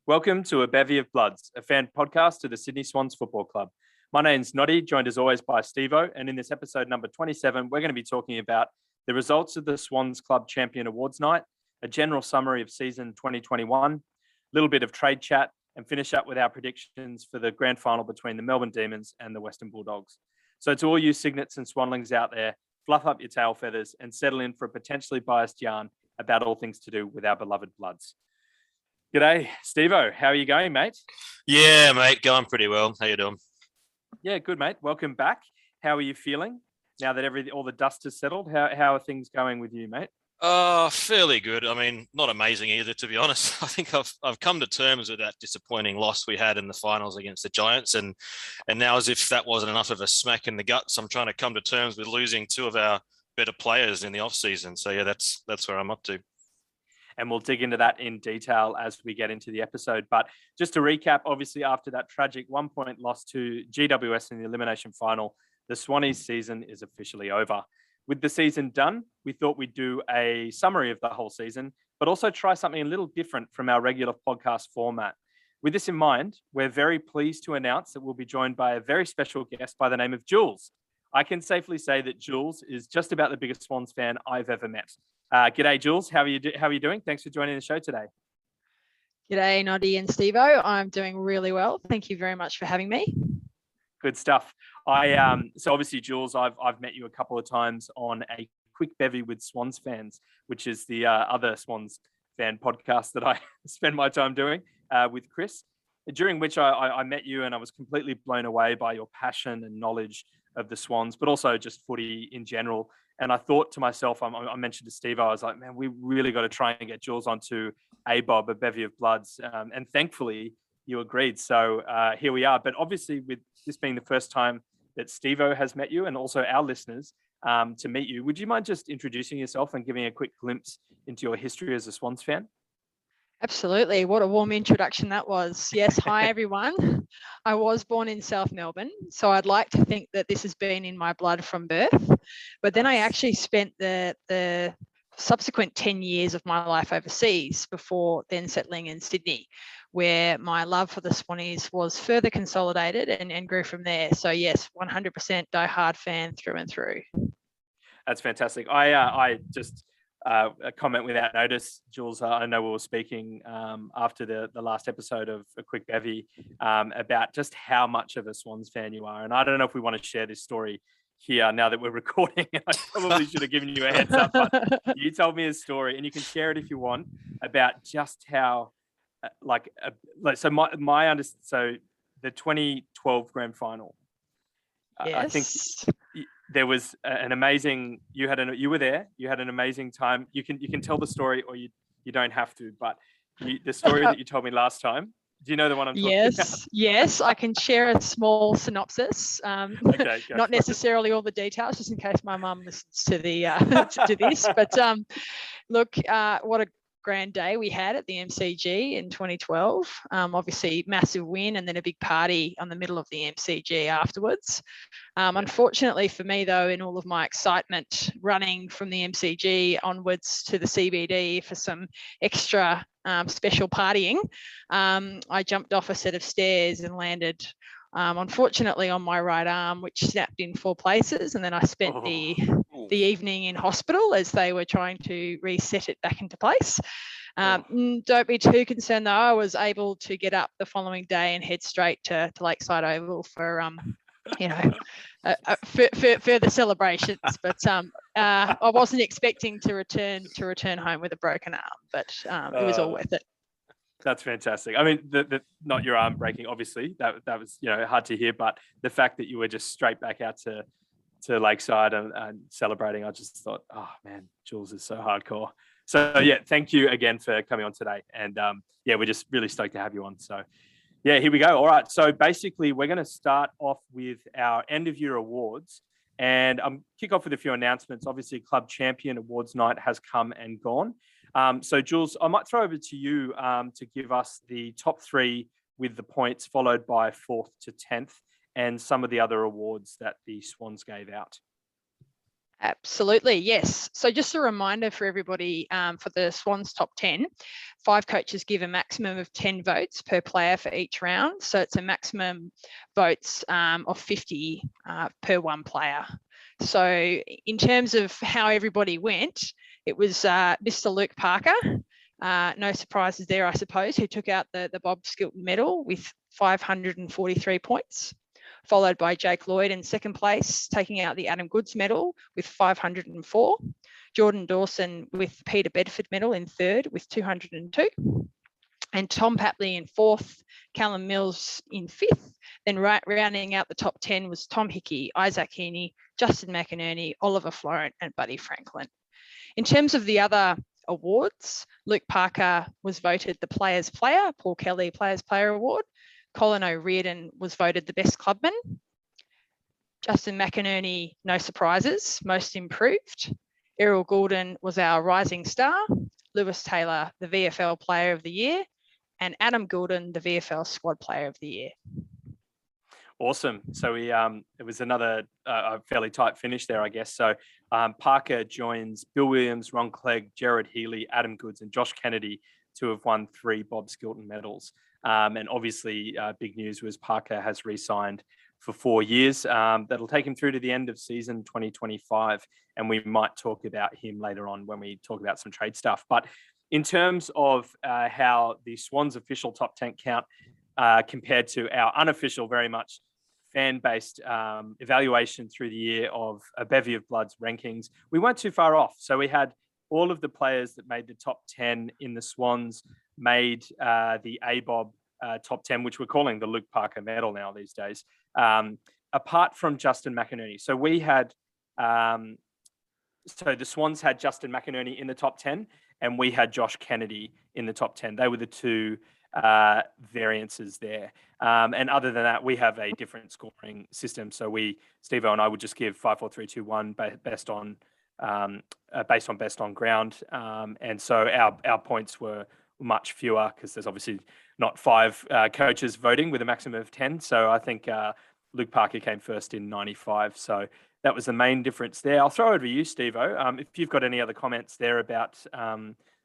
Welcome to A Bevy of Bloods, a fan podcast to the Sydney Swans Football Club. My name's Noddy, joined as always by Stevo, and in this episode number 27, we're going to be talking about the results of the Swans Club Champion Awards Night, a general summary of season 2021, a little bit of trade chat, and finish up with our predictions for the grand final between the Melbourne Demons and the Western Bulldogs. So to all you Cygnets and Swanlings out there, fluff up your tail feathers and settle in for a potentially biased yarn about all things to do with our beloved Bloods. G'day, Stevo. How are you going, mate? Yeah, mate, going pretty well. How you doing? Yeah, good, mate. Welcome back. How are you feeling now that all the dust has settled? How are things going with you, mate? Fairly good. I mean, not amazing either, to be honest. I think I've come to terms with that disappointing loss we had in the finals against the Giants, and now, as if that wasn't enough of a smack in the guts, I'm trying to come to terms with losing two of our better players in the off season. So yeah, that's where I'm up to. And we'll dig into that in detail as we get into the episode. But just to recap, obviously after that tragic 1-point loss to GWS in the elimination final, the Swannies season is officially over. With the season done, we thought we'd do a summary of the whole season, but also try something a little different from our regular podcast format. With this in mind, we're very pleased to announce that we'll be joined by a very special guest by the name of Jules. I can safely say that Jules is just about the biggest Swans fan I've ever met. G'day, Jules. How are you doing? Thanks for joining the show today. G'day, Noddy and Stevo. I'm doing really well. Thank you very much for having me. Good stuff. So obviously, Jules, I've met you a couple of times on a quick bevy with Swans fans, which is the other Swans fan podcast that I spend my time doing with Chris, during which I met you and I was completely blown away by your passion and knowledge of the Swans, but also just footy in general. And I thought to myself, I mentioned to Steve, I was like, man, we really got to try and get Jules onto a Bevy of Bloods. And thankfully, you agreed. So here we are. But obviously, with this being the first time that Steve-O has met you and also our listeners to meet you, would you mind just introducing yourself and giving a quick glimpse into your history as a Swans fan? Absolutely. What a warm introduction that was. Yes. Hi, everyone. I was born in South Melbourne, so I'd like to think that this has been in my blood from birth. But then I actually spent the subsequent 10 years of my life overseas before then settling in Sydney, where my love for the Swannies was further consolidated and grew from there. So yes, 100% diehard fan through and through. That's fantastic. I just... a comment without notice, Jules. I know we were speaking after the last episode of A Quick Bevy about just how much of a Swans fan you are. And I don't know if we want to share this story here now that we're recording. I probably should have given you a heads up, but you told me a story and you can share it if you want about just how so the 2012 grand final. Yes. I think there was an amazing. You were there. You had an amazing time. You can tell the story, or you don't have to. But the story that you told me last time. Do you know the one I'm talking about? Yes, I can share a small synopsis. Okay, not necessarily all the details, just in case my mum listens to the to this. But look, what a grand day we had at the MCG in 2012. Obviously, massive win and then a big party on the middle of the MCG afterwards. Unfortunately for me, though, in all of my excitement running from the MCG onwards to the CBD for some extra special partying, I jumped off a set of stairs and landed, unfortunately, on my right arm, which snapped in 4 places. And then I spent the evening in hospital as they were trying to reset it back into place. Don't be too concerned, though. I was able to get up the following day and head straight to Lakeside Oval for further celebrations. But I wasn't expecting to return home with a broken arm, but it was all worth it. That's fantastic. I mean, the not your arm breaking, obviously, that was hard to hear, but the fact that you were just straight back out to Lakeside and celebrating, I just thought, oh man, Jules is so hardcore. So yeah, thank you again for coming on today. And we're just really stoked to have you on. So yeah, here we go. All right. So basically we're going to start off with our end of year awards and kick off with a few announcements. Obviously, Club Champion Awards Night has come and gone. So Jules, I might throw over to you to give us the top 3 with the points, followed by 4th to 10th. And some of the other awards that the Swans gave out. Absolutely, yes. So just a reminder for everybody, for the Swans top 10, 5 coaches give a maximum of 10 votes per player for each round. So it's a maximum votes of 50 per one player. So in terms of how everybody went, it was Mr. Luke Parker, no surprises there, I suppose, who took out the Bob Skilton medal with 543 points, followed by Jake Lloyd in second place, taking out the Adam Goods medal with 504. Jordan Dawson with Peter Bedford medal in third with 202. And Tom Papley in fourth, Callum Mills in fifth. Then rounding out the top 10 was Tom Hickey, Isaac Heaney, Justin McInerney, Oliver Florent, and Buddy Franklin. In terms of the other awards, Luke Parker was voted the Players Player, Paul Kelly Players Player Award. Colin O'Riordan was voted the best clubman. Justin McInerney, no surprises, most improved. Errol Goulden was our rising star. Lewis Taylor, the VFL Player of the Year. And Adam Goulden, the VFL Squad Player of the Year. Awesome. So it was another fairly tight finish there, I guess. So Parker joins Bill Williams, Ron Clegg, Jared Healy, Adam Goods, and Josh Kennedy to have won 3 Bob Skilton medals. And obviously, big news was Parker has re-signed for 4 years. That'll take him through to the end of season 2025. And we might talk about him later on when we talk about some trade stuff. But in terms of how the Swans official top 10 count compared to our unofficial, very much fan-based evaluation through the year of a bevy of bloods rankings, we weren't too far off. So we had all of the players that made the top 10 in the Swans made the ABOB top 10, which we're calling the Luke Parker medal now these days, apart from Justin McInerney. So we had, so the Swans had Justin McInerney in the top 10, and we had Josh Kennedy in the top 10. They were the two variances there. And other than that, we have a different scoring system. So Steve-O and I would just give 5, 4, 3, 2, 1 based on best on ground. And so our points were much fewer because there's obviously not 5 coaches voting with a maximum of 10. So I think Luke Parker came first in 95. So that was the main difference there. I'll throw over to you, Steve-O. If you've got any other comments there about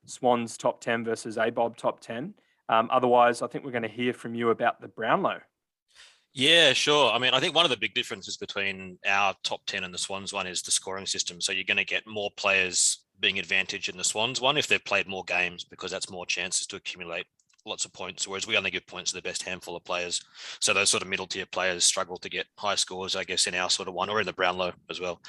Swans top 10 versus ABOB top 10. Otherwise, I think we're going to hear from you about the Brownlow. Yeah, sure. I mean, I think one of the big differences between our top 10 and the Swans one is the scoring system. So you're going to get more players being advantaged in the Swans one if they've played more games, because that's more chances to accumulate lots of points, whereas we only give points to the best handful of players. So those sort of middle tier players struggle to get high scores, I guess, in our sort of one, or in the Brownlow as well.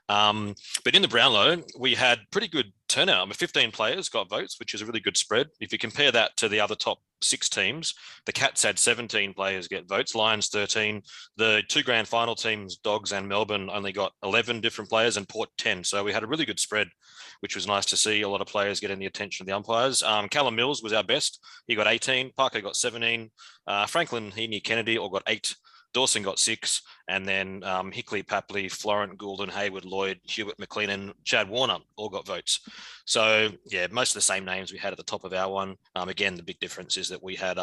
But in the Brownlow, we had pretty good turnout. I mean, 15 players got votes, which is a really good spread. If you compare that to the other top 6 teams, the Cats had 17 players get votes, Lions 13. The 2 grand final teams, Dogs and Melbourne, only got 11 different players, and Port 10. So we had a really good spread, which was nice to see. A lot of players getting the attention of the umpires. Callum Mills was our best. He got 18. Parker got 17. Franklin, Heaney, Kennedy all got 8. Dawson got 6, and then Hickley, Papley, Florent, Goulden, Hayward, Lloyd, Hewitt, McLean, and Chad Warner all got votes. So, yeah, most of the same names we had at the top of our one. Again, the big difference is that we had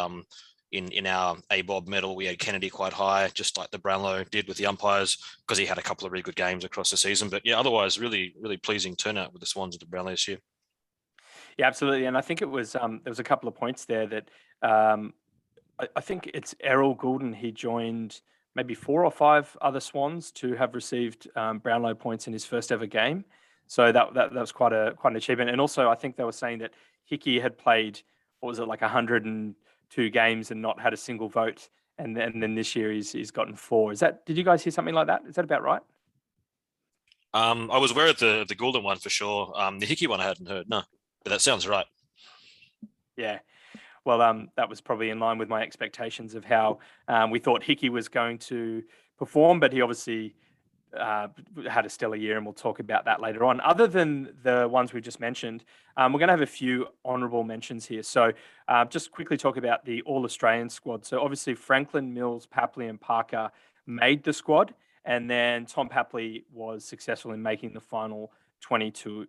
in our ABOB medal, we had Kennedy quite high, just like the Brownlow did with the umpires, because he had a couple of really good games across the season. But, yeah, otherwise, really, really pleasing turnout with the Swans at the Brownlow this year. Yeah, absolutely. And I think it was there was a couple of points there that I think it's Errol Goulden. He joined maybe 4 or 5 other Swans to have received Brownlow points in his first ever game. So that was quite an achievement. And also, I think they were saying that Hickey had played, what was it, like 102 games and not had a single vote. And then this year he's gotten 4. Did you guys hear something like that? Is that about right? I was aware of the Goulden one for sure. The Hickey one I hadn't heard, no, but that sounds right. Yeah. Well, that was probably in line with my expectations of how we thought Hickey was going to perform, but he obviously had a stellar year, and we'll talk about that later on. Other than the ones we just mentioned, we're going to have a few honourable mentions here. So just quickly talk about the All-Australian squad. So obviously Franklin, Mills, Papley and Parker made the squad, and then Tom Papley was successful in making the final 22.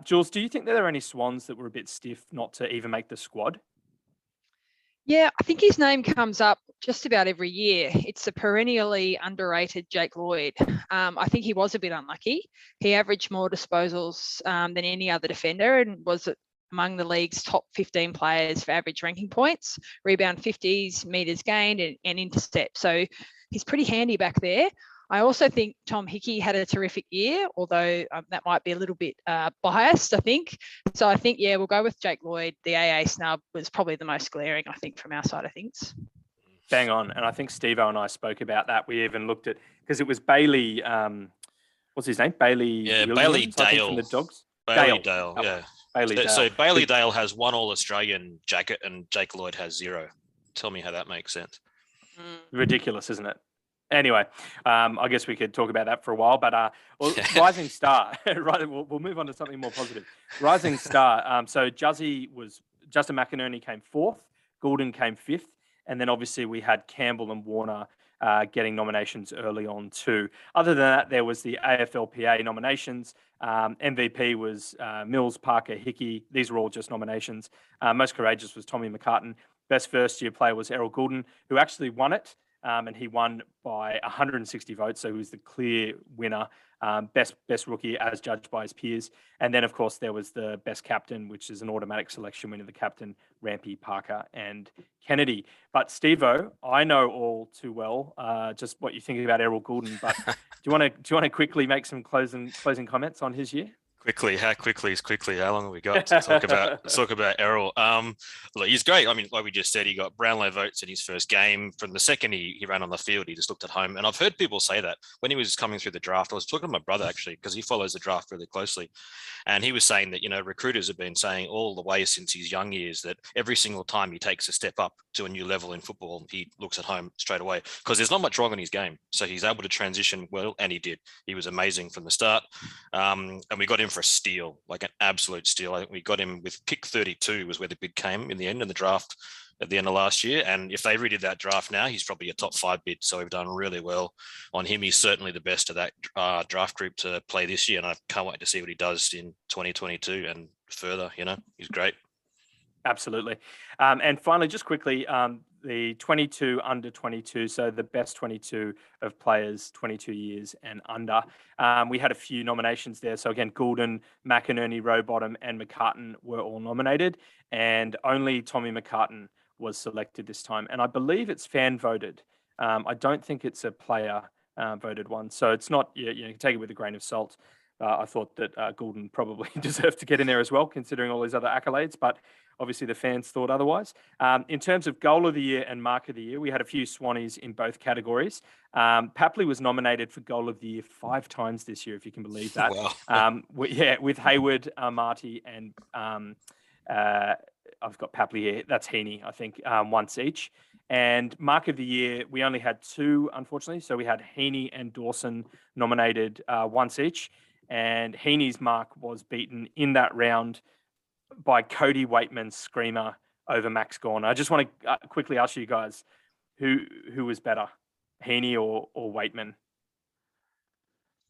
Jules, do you think that there are any Swans that were a bit stiff not to even make the squad? Yeah, I think his name comes up just about every year. It's a perennially underrated Jake Lloyd. I think he was a bit unlucky. He averaged more disposals than any other defender and was among the league's top 15 players for average ranking points, rebound 50s, meters gained, and intercept. So he's pretty handy back there. I also think Tom Hickey had a terrific year, although that might be a little bit biased, I think. So I think, we'll go with Jake Lloyd. The AA snub was probably the most glaring, I think, from our side of things. Bang on. And I think Steve-O and I spoke about that. We even looked at, because it was Bailey, what's his name? Bailey Williams, Bailey Dale. from the Dogs. Bailey Dale, yeah. Bailey Dale. So Bailey Dale has 1 All-Australian jacket and Jake Lloyd has 0. Tell me how that makes sense. Ridiculous, isn't it? Anyway, I guess we could talk about that for a while, but Rising Star, right? We'll move on to something more positive. Rising Star. So Justin McInerney came 4th, Goulden came 5th, and then obviously we had Campbell and Warner getting nominations early on too. Other than that, there was the AFLPA nominations. MVP was Mills, Parker, Hickey. These were all just nominations. Most courageous was Tommy McCartan. Best first-year player was Errol Goulden, who actually won it. And he won by 160 votes, so he was the clear winner. Best rookie as judged by his peers. And then, of course, there was the best captain, which is an automatic selection winner, the captain, Rampy, Parker, and Kennedy. But Steve-O, I know all too well just what you think about Errol Goulden. But do you want to quickly make some closing comments on his year? How quickly? How long have we got to talk about Errol? Look, he's great. I mean, like we just said, he got Brownlow votes in his first game. From the second he ran on the field, he just looked at home. And I've heard people say that when he was coming through the draft. I was talking to my brother actually, because he follows the draft really closely, and he was saying that recruiters have been saying all the way since his young years that every single time he takes a step up to a new level in football, he looks at home straight away because there's not much wrong in his game. So he's able to transition well, and he did. He was amazing from the start, and we got him for a steal, like an absolute steal. I think we got him with pick 32 was where the bid came in the end in the draft at the end of last year. And if they redid that draft now, he's probably a top 5 bid. So we've done really well on him. He's certainly the best of that draft group to play this year. And I can't wait to see what he does in 2022 and further. He's great. Absolutely. And finally, just quickly, the 22 under 22, so the best 22 of players 22 years and under. We had a few nominations there. So again, Goulden, McInerney, Rowbottom, and McCartan were all nominated, and only Tommy McCartan was selected this time. And I believe it's fan voted. I don't think it's a player voted one. So it's not, you can take it with a grain of salt. I thought that Goulden probably deserved to get in there as well, considering all his other accolades, but obviously the fans thought otherwise. In terms of goal of the year and mark of the year, we had a few Swannies in both categories. Papley was nominated for goal of the year 5 times this year, if you can believe that. Wow. With Hayward, Marty, and I've got Papley here. That's Heaney, I think, once each. And mark of the year, we only had 2, unfortunately. So we had Heaney and Dawson nominated once each. And Heaney's mark was beaten in that round by Cody Waitman's screamer over Max Gawn. I just want to quickly ask you guys, who was better, Heaney or Waitman?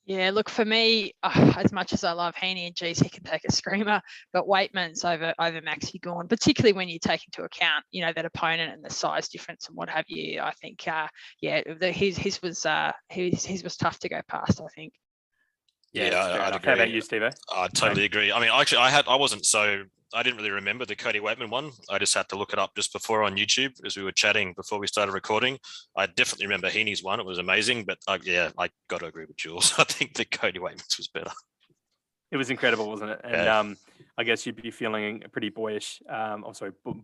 Yeah, look, for me, as much as I love Heaney, and geez, he can take a screamer, but Waitman's over Maxi Gawn, particularly when you take into account, that opponent and the size difference and what have you. I think, his was tough to go past, I think. Yeah, I'd agree. How about you, Steve-O? I totally agree. I mean, actually, I didn't really remember the Cody Waitman one. I just had to look it up just before on YouTube as we were chatting before we started recording. I definitely remember Heaney's one. It was amazing, but I got to agree with Jules. I think the Cody Waitman's was better. It was incredible, wasn't it? And Yeah. I guess you'd be feeling pretty boyish.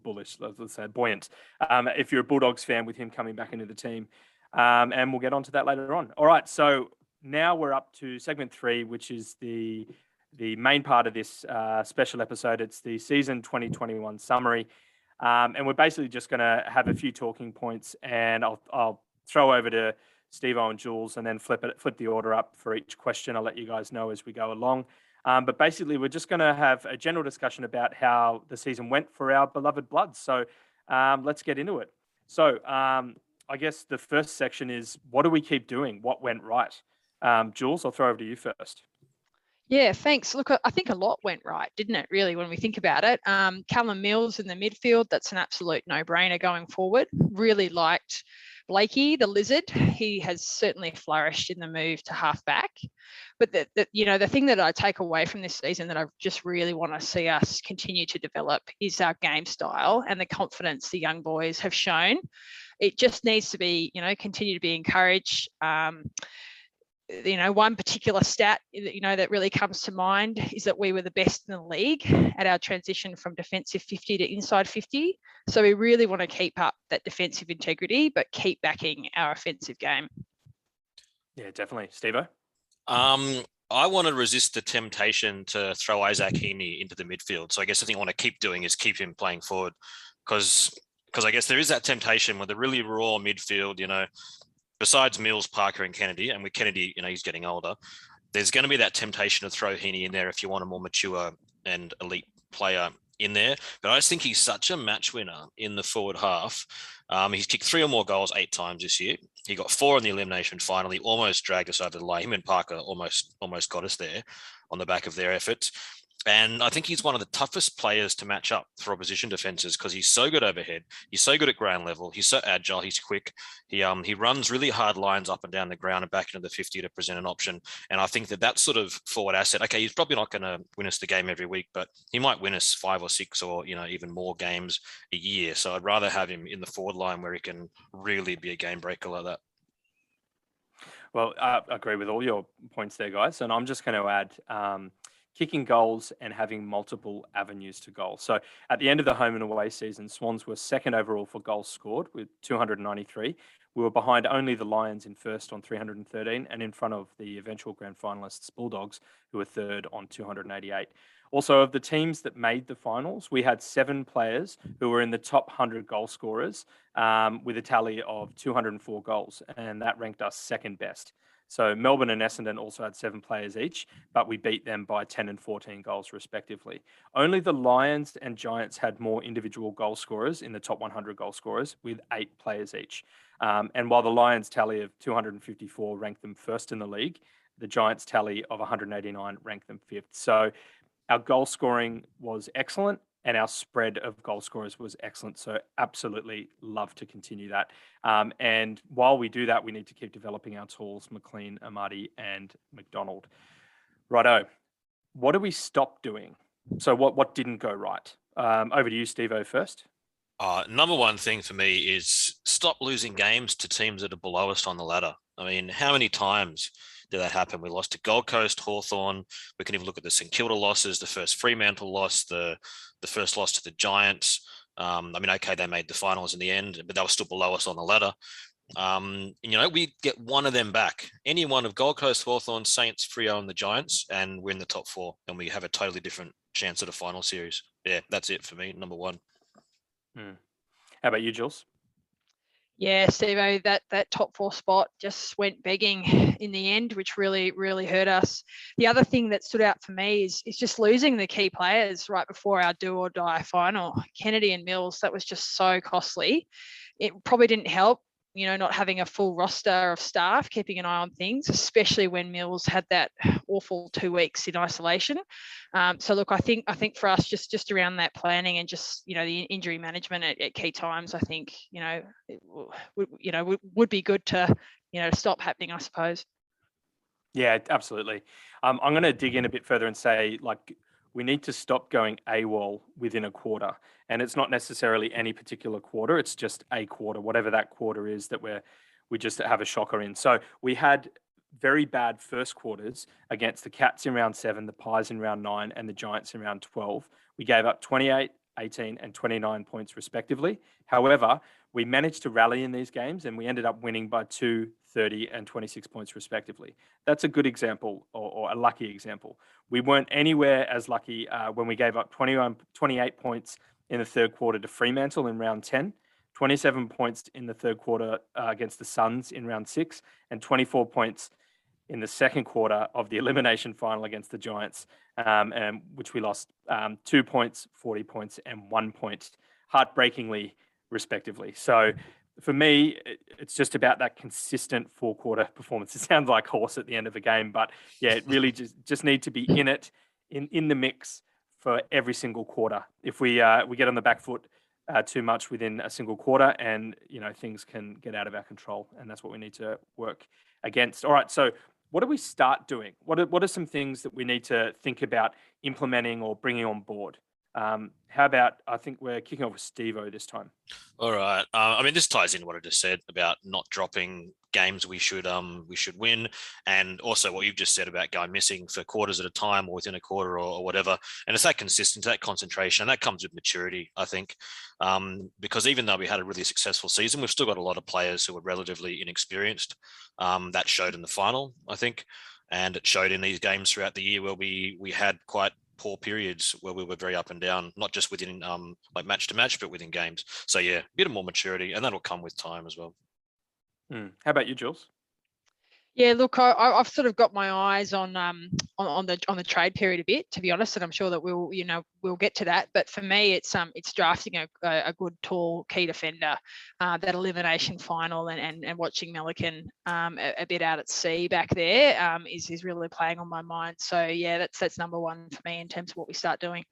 Bullish, let's say, buoyant. If you're a Bulldogs fan with him coming back into the team. And we'll get onto that later on. All right, so now we're up to segment 3, which is the main part of this special episode. It's the season 2021 summary. And we're basically just going to have a few talking points, and I'll throw over to Steve-O and Jules and then flip the order up for each question. I'll let you guys know as we go along. But basically, we're just going to have a general discussion about how the season went for our beloved Bloods. So let's get into it. So I guess the first section is, what do we keep doing? What went right? Jules, I'll throw over to you first. Yeah, thanks. Look, I think a lot went right, didn't it, really, when we think about it? Callum Mills in the midfield, that's an absolute no-brainer going forward. Really liked Blakey, the lizard. He has certainly flourished in the move to half-back. But the thing that I take away from this season that I just really want to see us continue to develop is our game style and the confidence the young boys have shown. It just needs to be, continue to be encouraged. One particular stat that really comes to mind is that we were the best in the league at our transition from defensive 50 to inside 50. So we really want to keep up that defensive integrity, but keep backing our offensive game. Yeah, definitely. Steve-O? I want to resist the temptation to throw Isaac Heaney into the midfield. So I guess the thing I want to keep doing is keep him playing forward, because I guess there is that temptation with a really raw midfield, besides Mills, Parker, and Kennedy, and with Kennedy, he's getting older, there's going to be that temptation to throw Heaney in there if you want a more mature and elite player in there. But I just think he's such a match winner in the forward half. He's kicked 3 or more goals 8 times this year. He got 4 in the elimination final. He almost dragged us over the line. Him and Parker almost got us there on the back of their efforts. And I think he's one of the toughest players to match up for opposition defenses because he's so good overhead. He's so good at ground level. He's so agile. He's quick. He runs really hard lines up and down the ground and back into the 50 to present an option. And I think that sort of forward asset, okay, he's probably not going to win us the game every week, but he might win us 5 or 6 or, even more games a year. So I'd rather have him in the forward line where he can really be a game breaker like that. Well, I agree with all your points there, guys. And I'm just going to add kicking goals and having multiple avenues to goal. So at the end of the home and away season, Swans were second overall for goals scored with 293. We were behind only the Lions in first on 313 and in front of the eventual grand finalists, Bulldogs, who were third on 288. Also, of the teams that made the finals, we had 7 players who were in the top 100 goal scorers with a tally of 204 goals, and that ranked us second best. So Melbourne and Essendon also had 7 players each, but we beat them by 10 and 14 goals respectively. Only the Lions and Giants had more individual goal scorers in the top 100 goal scorers with 8 players each. And while the Lions tally of 254 ranked them first in the league, the Giants tally of 189 ranked them 5th. So our goal scoring was excellent and our spread of goal scorers was excellent. So absolutely love to continue that. And while we do that, we need to keep developing our tools, McLean, Amati, and McDonald. Righto. What do we stop doing? So what didn't go right? Over to you, Steve-O, first. Number one thing for me is stop losing games to teams that are below us on the ladder. I mean, how many times did that happen? We lost to Gold Coast, Hawthorn. We can even look at the St Kilda losses, the first Fremantle loss, the first loss to the Giants. Okay, they made the finals in the end, but they were still below us on the ladder. We get one of them back. Any one of Gold Coast, Hawthorn, Saints, Freo, and the Giants, and we're in the top 4, and we have a totally different chance at a final series. Yeah, that's it for me, number one. How about you, Jules? Yeah, Steve-O, that top 4 spot just went begging in the end, which really, really hurt us. The other thing that stood out for me is just losing the key players right before our do or die final. Kennedy and Mills, that was just so costly. It probably didn't help, not having a full roster of staff, keeping an eye on things, especially when Mills had that awful 2 weeks in isolation. So look, I think for us, just around that planning and just, the injury management at key times, I think, it would be good to, stop happening, I suppose. Yeah, absolutely. I'm going to dig in a bit further and say, we need to stop going AWOL within a quarter. And it's not necessarily any particular quarter. It's just a quarter, whatever that quarter is that we just have a shocker in. So we had very bad first quarters against the Cats in round 7, the Pies in round 9, and the Giants in round 12. We gave up 28, 18, and 29 points respectively. However, we managed to rally in these games and we ended up winning by 2, 30, and 26 points respectively. That's a good example or a lucky example. We weren't anywhere as lucky when we gave up 28 points in the third quarter to Fremantle in round 10, 27 points in the third quarter against the Suns in round 6, and 24 points in the second quarter of the elimination final against the Giants, which we lost 2 points, 40 points, and 1 point, heartbreakingly, respectively. So for me, it's just about that consistent 4-quarter performance. It sounds like horse at the end of a game, but yeah, it really just need to be in it, in the mix for every single quarter. If we get on the back foot too much within a single quarter, and things can get out of our control, and that's what we need to work against. All right, so what do we start doing? What are some things that we need to think about implementing or bringing on board? How about, I think we're kicking off with Steve-O this time. All right. I mean, this ties into what I just said about not dropping games we should win, and also what you've just said about going missing for quarters at a time or within a quarter or whatever. And it's that consistency, that concentration, and that comes with maturity, I think. Because even though we had a really successful season, we've still got a lot of players who are relatively inexperienced. That showed in the final, I think, and it showed in these games throughout the year where we had quite poor periods where we were very up and down, not just within like match to match, but within games. So yeah, a bit of more maturity, and that'll come with time as well. How about you, Jules? Yeah, look, I've sort of got my eyes on the trade period a bit, to be honest, and I'm sure that we'll get to that. But for me, it's drafting a good tall key defender. That elimination final and watching Melican a bit out at sea back there is really playing on my mind. So yeah, that's number one for me in terms of what we start doing.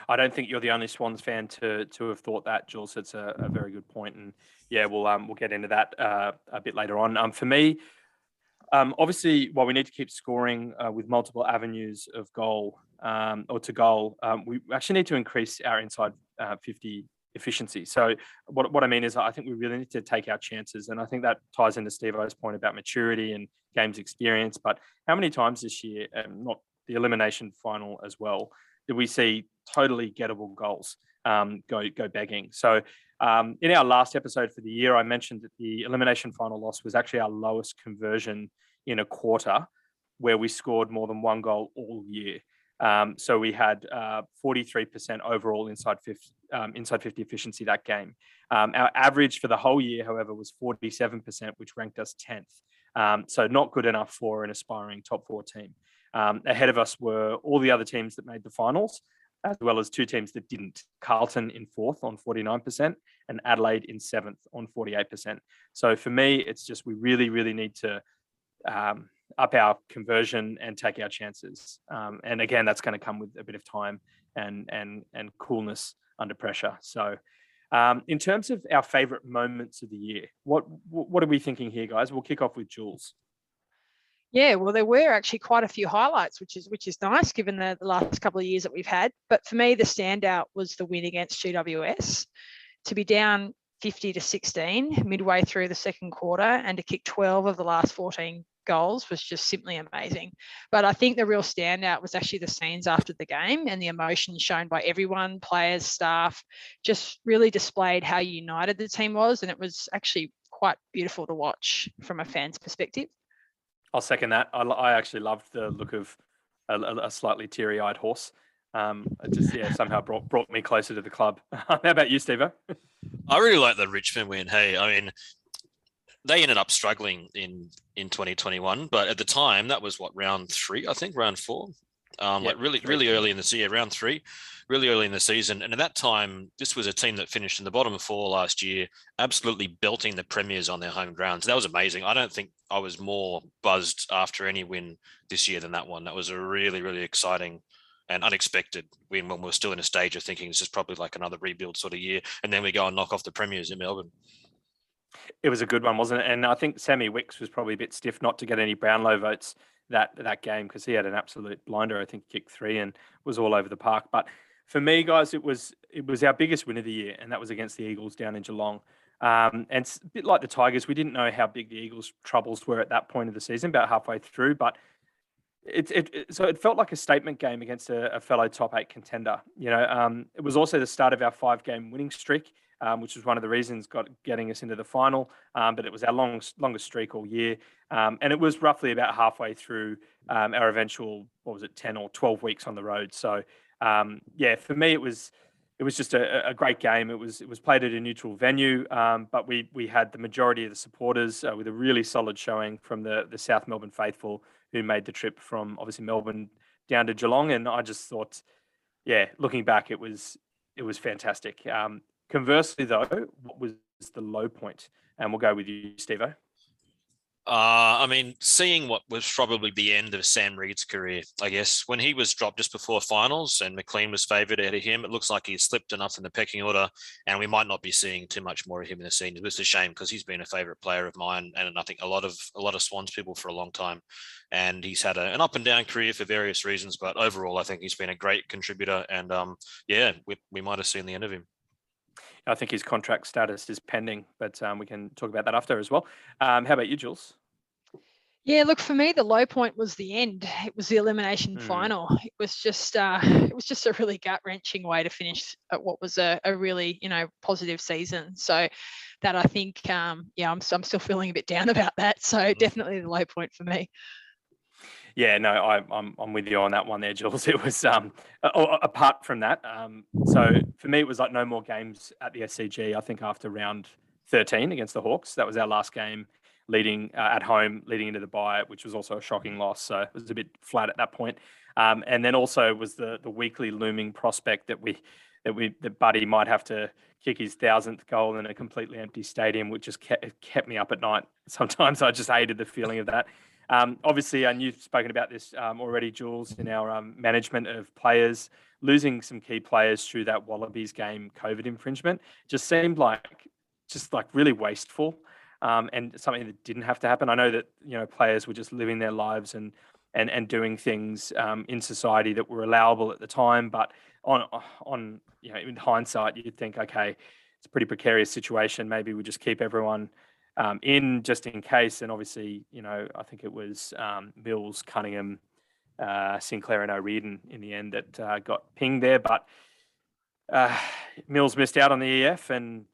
I don't think you're the only Swans fan to have thought that, Jules. It's a very good point, and yeah, we'll get into that a bit later on. For me, obviously, while we need to keep scoring with multiple avenues of goal or to goal, we actually need to increase our inside 50 efficiency. So what I mean is, I think we really need to take our chances, and I think that ties into Steve-O's point about maturity and games experience. But how many times this year, not the elimination final as well, did we see totally gettable goals go begging? So in our last episode for the year, I mentioned that the elimination final loss was actually our lowest conversion in a quarter, where we scored more than one goal all year. So we had 43% overall inside 50 efficiency that game. Our average for the whole year, however, was 47%, which ranked us 10th. So not good enough for an aspiring top 4 team. Ahead of us were all the other teams that made the finals, as well as 2 teams that didn't. Carlton in 4th on 49% and Adelaide in 7th on 48%. So for me, it's just we really, really need to up our conversion and take our chances. And again, that's going to come with a bit of time and coolness under pressure. So in terms of our favourite moments of the year, what are we thinking here, guys? We'll kick off with Jules. Yeah, well, there were actually quite a few highlights, which is nice given the last couple of years that we've had. But for me, the standout was the win against GWS. To be down 50-16 midway through the second quarter and to kick 12 of the last 14 goals was just simply amazing. But I think the real standout was actually the scenes after the game and the emotion shown by everyone, players, staff, just really displayed how united the team was. And it was actually quite beautiful to watch from a fan's perspective. I'll second that. I actually loved the look of a slightly teary-eyed horse. It just somehow brought me closer to the club. How about you, Steve-O? I really like the Richmond win. Hey, I mean, they ended up struggling in 2021, but at the time that was round 3, I think, round 4. Like really early in the season, round 3, really early in the season. And at that time, this was a team that finished in the bottom 4 last year, absolutely belting the premiers on their home grounds. That was amazing. I don't think I was more buzzed after any win this year than that one. That was a really, really exciting and unexpected win when we were still in a stage of thinking this is probably like another rebuild sort of year. And then we go and knock off the premiers in Melbourne. It was a good one, wasn't it? And I think Sammy Wicks was probably a bit stiff not to get any Brownlow votes that game, because he had an absolute blinder. I think kicked 3 and was all over the park. But for me, guys, it was our biggest win of the year, and that was against the Eagles down in Geelong. And it's a bit like the Tigers. We didn't know how big the Eagles' troubles were at that point of the season, about halfway through. But so it felt like a statement game against a fellow top 8 contender. It was also the start of our 5-game winning streak, which was one of the reasons getting us into the final. But it was our longest streak all year. And it was roughly about halfway through our eventual, 10 or 12 weeks on the road. So, for me, it was just a great game. It was played at a neutral venue, but we had the majority of the supporters with a really solid showing from the South Melbourne faithful, who made the trip from obviously Melbourne down to Geelong. And I just thought, looking back, it was fantastic. Conversely, though, what was the low point? And we'll go with you, Steve-O. I mean, seeing what was probably the end of Sam Reid's career, I guess, when he was dropped just before finals and McLean was favoured ahead of him, it looks like he slipped enough in the pecking order, and we might not be seeing too much more of him in the seniors. It's a shame because he's been a favourite player of mine, and I think a lot of Swans people for a long time. And he's had an up and down career for various reasons, but overall, I think he's been a great contributor. And we might have seen the end of him. I think his contract status is pending, but we can talk about that after as well. How about you, Jules? Yeah, look, for me, the low point was the end. It was the elimination final. It was just a really gut-wrenching way to finish at what was a really, positive season. So that, I think, I'm still feeling a bit down about that. So definitely the low point for me. Yeah, no, I'm with you on that one there, Jules. It was apart from that. So for me, it was like no more games at the SCG. I think after round 13 against the Hawks, that was our last game leading at home, leading into the bye, which was also a shocking loss. So it was a bit flat at that point. And then also was the weekly looming prospect that Buddy might have to kick his 1,000th goal in a completely empty stadium, which just kept me up at night. Sometimes I just hated the feeling of that. Obviously, and you've spoken about this already, Jules, in our management of players, losing some key players through that Wallabies game COVID infringement just seemed like really wasteful and something that didn't have to happen. I know that players were just living their lives and doing things in society that were allowable at the time, but on in hindsight, you'd think, okay, it's a pretty precarious situation. Maybe we just keep everyone in just in case. And obviously, I think it was Mills, Cunningham, Sinclair and O'Riordan in the end that got pinged there. But Mills missed out on the EF and ...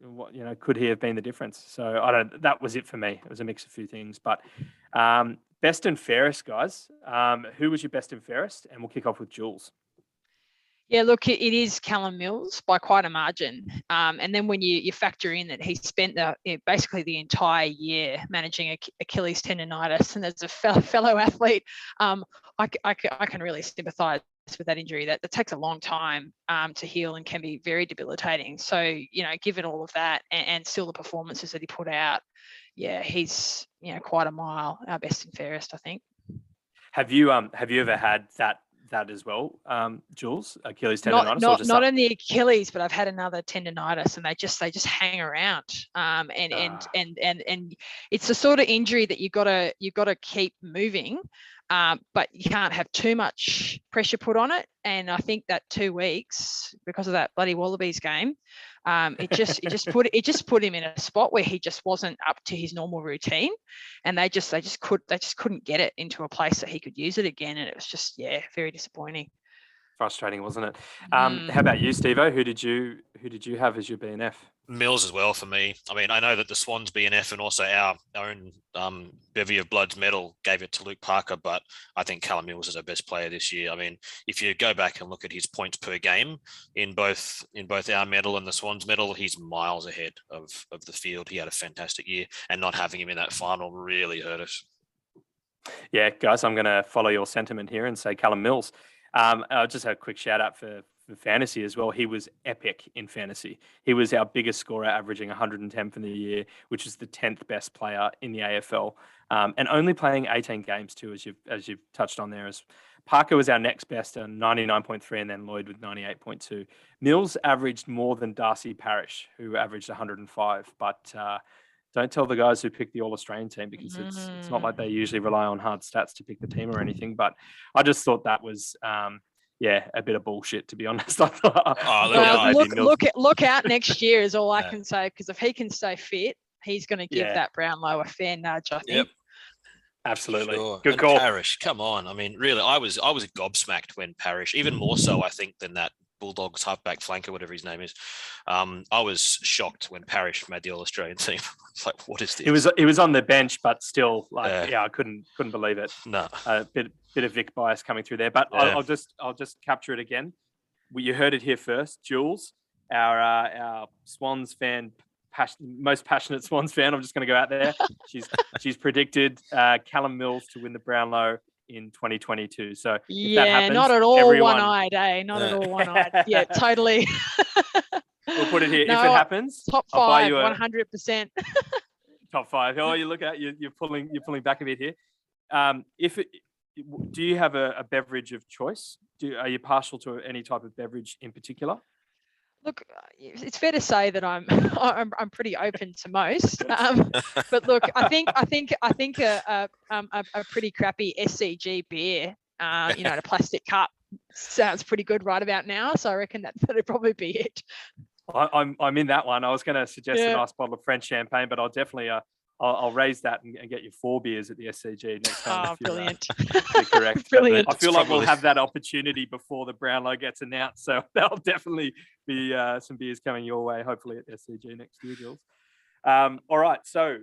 What could he have been the difference? So that was it for me. It was a mix of a few things. But best and fairest, guys. Who was your best and fairest? And we'll kick off with Jules. Yeah, look, it is Callum Mills by quite a margin. And then when you factor in that he spent basically the entire year managing Achilles tendonitis, and as a fellow athlete, I can really sympathise with that injury. That takes a long time to heal and can be very debilitating. So, given all of that and still the performances that he put out, yeah, he's quite a mile our best and fairest, I think. Have you ever had that as well, Jules? Achilles tendonitis? Not in the Achilles, but I've had another tendonitis, and they just hang around. And it's the sort of injury that you gotta keep moving, but you can't have too much pressure put on it. And I think that 2 weeks, because of that bloody Wallabies game, it just put him in a spot where he just wasn't up to his normal routine, and they just couldn't get it into a place that he could use it again, and it was just very disappointing. Frustrating, wasn't it? How about you, Steve-O? Who did you have as your BNF? Mills as well for me. I mean, I know that the Swans BNF and also our own Bevy of Bloods medal gave it to Luke Parker, but I think Callum Mills is our best player this year. I mean, if you go back and look at his points per game in both our medal and the Swans medal, he's miles ahead of the field. He had a fantastic year, and not having him in that final really hurt us. Yeah, guys, I'm going to follow your sentiment here and say Callum Mills. I'll just have a quick shout out for fantasy as well. He was epic in fantasy. He was our biggest scorer, averaging 110 for the year, which is the 10th best player in the AFL, and only playing 18 games too, as you've touched on there. As Parker was our next best at 99.3, and then Lloyd with 98.2. Mills averaged more than Darcy Parish, who averaged 105. But don't tell the guys who pick the All-Australian team, because it's not like they usually rely on hard stats to pick the team or anything. But I just thought that was a bit of bullshit, to be honest. I thought, look out next year is all I can say, because if he can stay fit, he's going to give that Brownlow a fair nudge, I think. Yep. Absolutely. Sure. Good call. Parish, come on. I mean, really, I was gobsmacked when Parish, even more so, I think, than that Bulldogs halfback flanker, whatever his name is. I was shocked when Parish made the All-Australian team. It's like, what is this? He was on the bench, but still, I couldn't believe it. No. A bit of Vic bias coming through there, but I'll just capture it again. You heard it here first, Jules, our Swans fan, most passionate Swans fan. I'm just going to go out there. She's predicted Callum Mills to win the Brownlow in 2022. So if that happens, not at all one-eyed, Not at all one-eyed. Yeah, totally. We'll put it here. No, if it happens, top I'll buy five, you 100%. top five. Oh, you look at you're pulling back a bit here. Do you have a beverage of choice? Are you partial to any type of beverage in particular? Look, it's fair to say that I'm I'm pretty open to most. But look, I think a pretty crappy SCG beer, in a plastic cup, sounds pretty good right about now. So I reckon that'd probably be it. I'm in that one. I was going to suggest a nice bottle of French champagne, but I'll definitely I'll raise that and get you 4 beers at the SCG next time. Oh, brilliant. You're correct. Brilliant. I feel like we'll have that opportunity before the Brownlow gets announced. So there'll definitely be some beers coming your way, hopefully at SCG next year, Jules. All right. So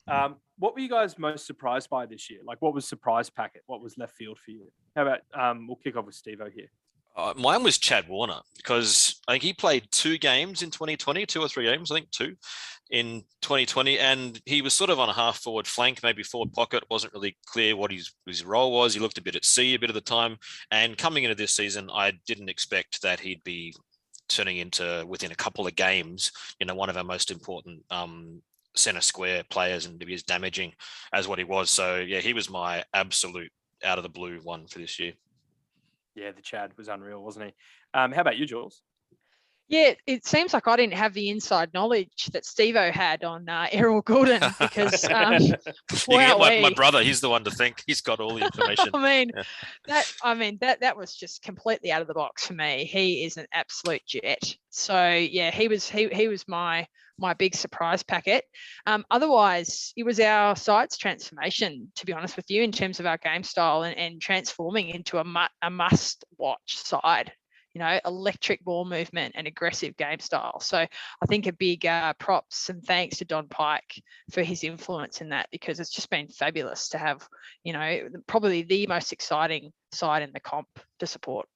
what were you guys most surprised by this year? Like, what was surprise packet? What was left field for you? How about we'll kick off with Steve-O here. Mine was Chad Warner, because I think he played 2 games in 2020, 2 or 3 games, I think 2 in 2020. And he was sort of on a half forward flank, maybe forward pocket. Wasn't really clear what his role was. He looked a bit at sea a bit of the time. And coming into this season, I didn't expect that he'd be turning into, within a couple of games, one of our most important centre square players, and to be as damaging as what he was. So yeah, he was my absolute out of the blue one for this year. Yeah, the Chad was unreal, wasn't he? How about you, Jules? Yeah, it seems like I didn't have the inside knowledge that Steve-O had on Errol Goulden, because my brother, he's the one to think. He's got all the information. That was just completely out of the box for me. He is an absolute jet. So yeah, he was my big surprise packet. Otherwise, it was our side's transformation, to be honest with you, in terms of our game style and transforming into a must-watch side. Electric ball movement and aggressive game style. So I think a big props and thanks to Don Pike for his influence in that, because it's just been fabulous to have, probably the most exciting side in the comp to support.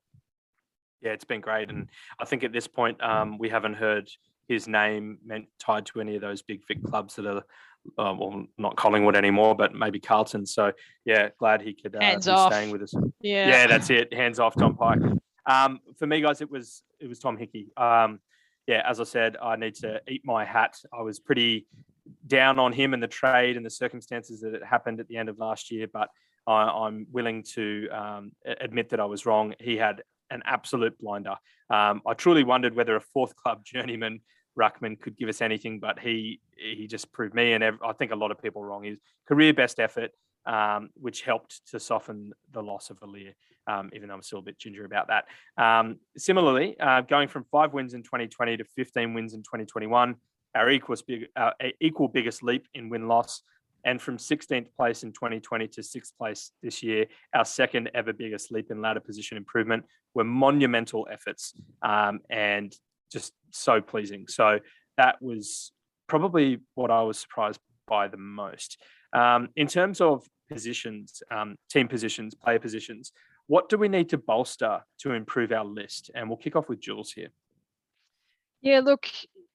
Yeah, it's been great. And I think at this point, we haven't heard his name tied to any of those big Vic clubs that are, well, not Collingwood anymore, but maybe Carlton. So yeah, glad he could be staying with us. Yeah, that's it. Hands off, Don Pike. For me, guys, it was Tom Hickey. As I said, I need to eat my hat. I was pretty down on him and the trade and the circumstances that it happened at the end of last year, but I'm willing to admit that I was wrong. He had an absolute blinder. I truly wondered whether a 4th club journeyman ruckman could give us anything, but he just proved me and I think a lot of people wrong. His career best effort, which helped to soften the loss of Alir, even though I'm still a bit ginger about that. Similarly, going from 5 wins in 2020 to 15 wins in 2021, our equal biggest leap in win-loss, and from 16th place in 2020 to 6th place this year, our second ever biggest leap in ladder position improvement, were monumental efforts and just so pleasing. So that was probably what I was surprised by the most. In terms of positions, team positions, player positions, what do we need to bolster to improve our list? And we'll kick off with Jules here. Yeah, look,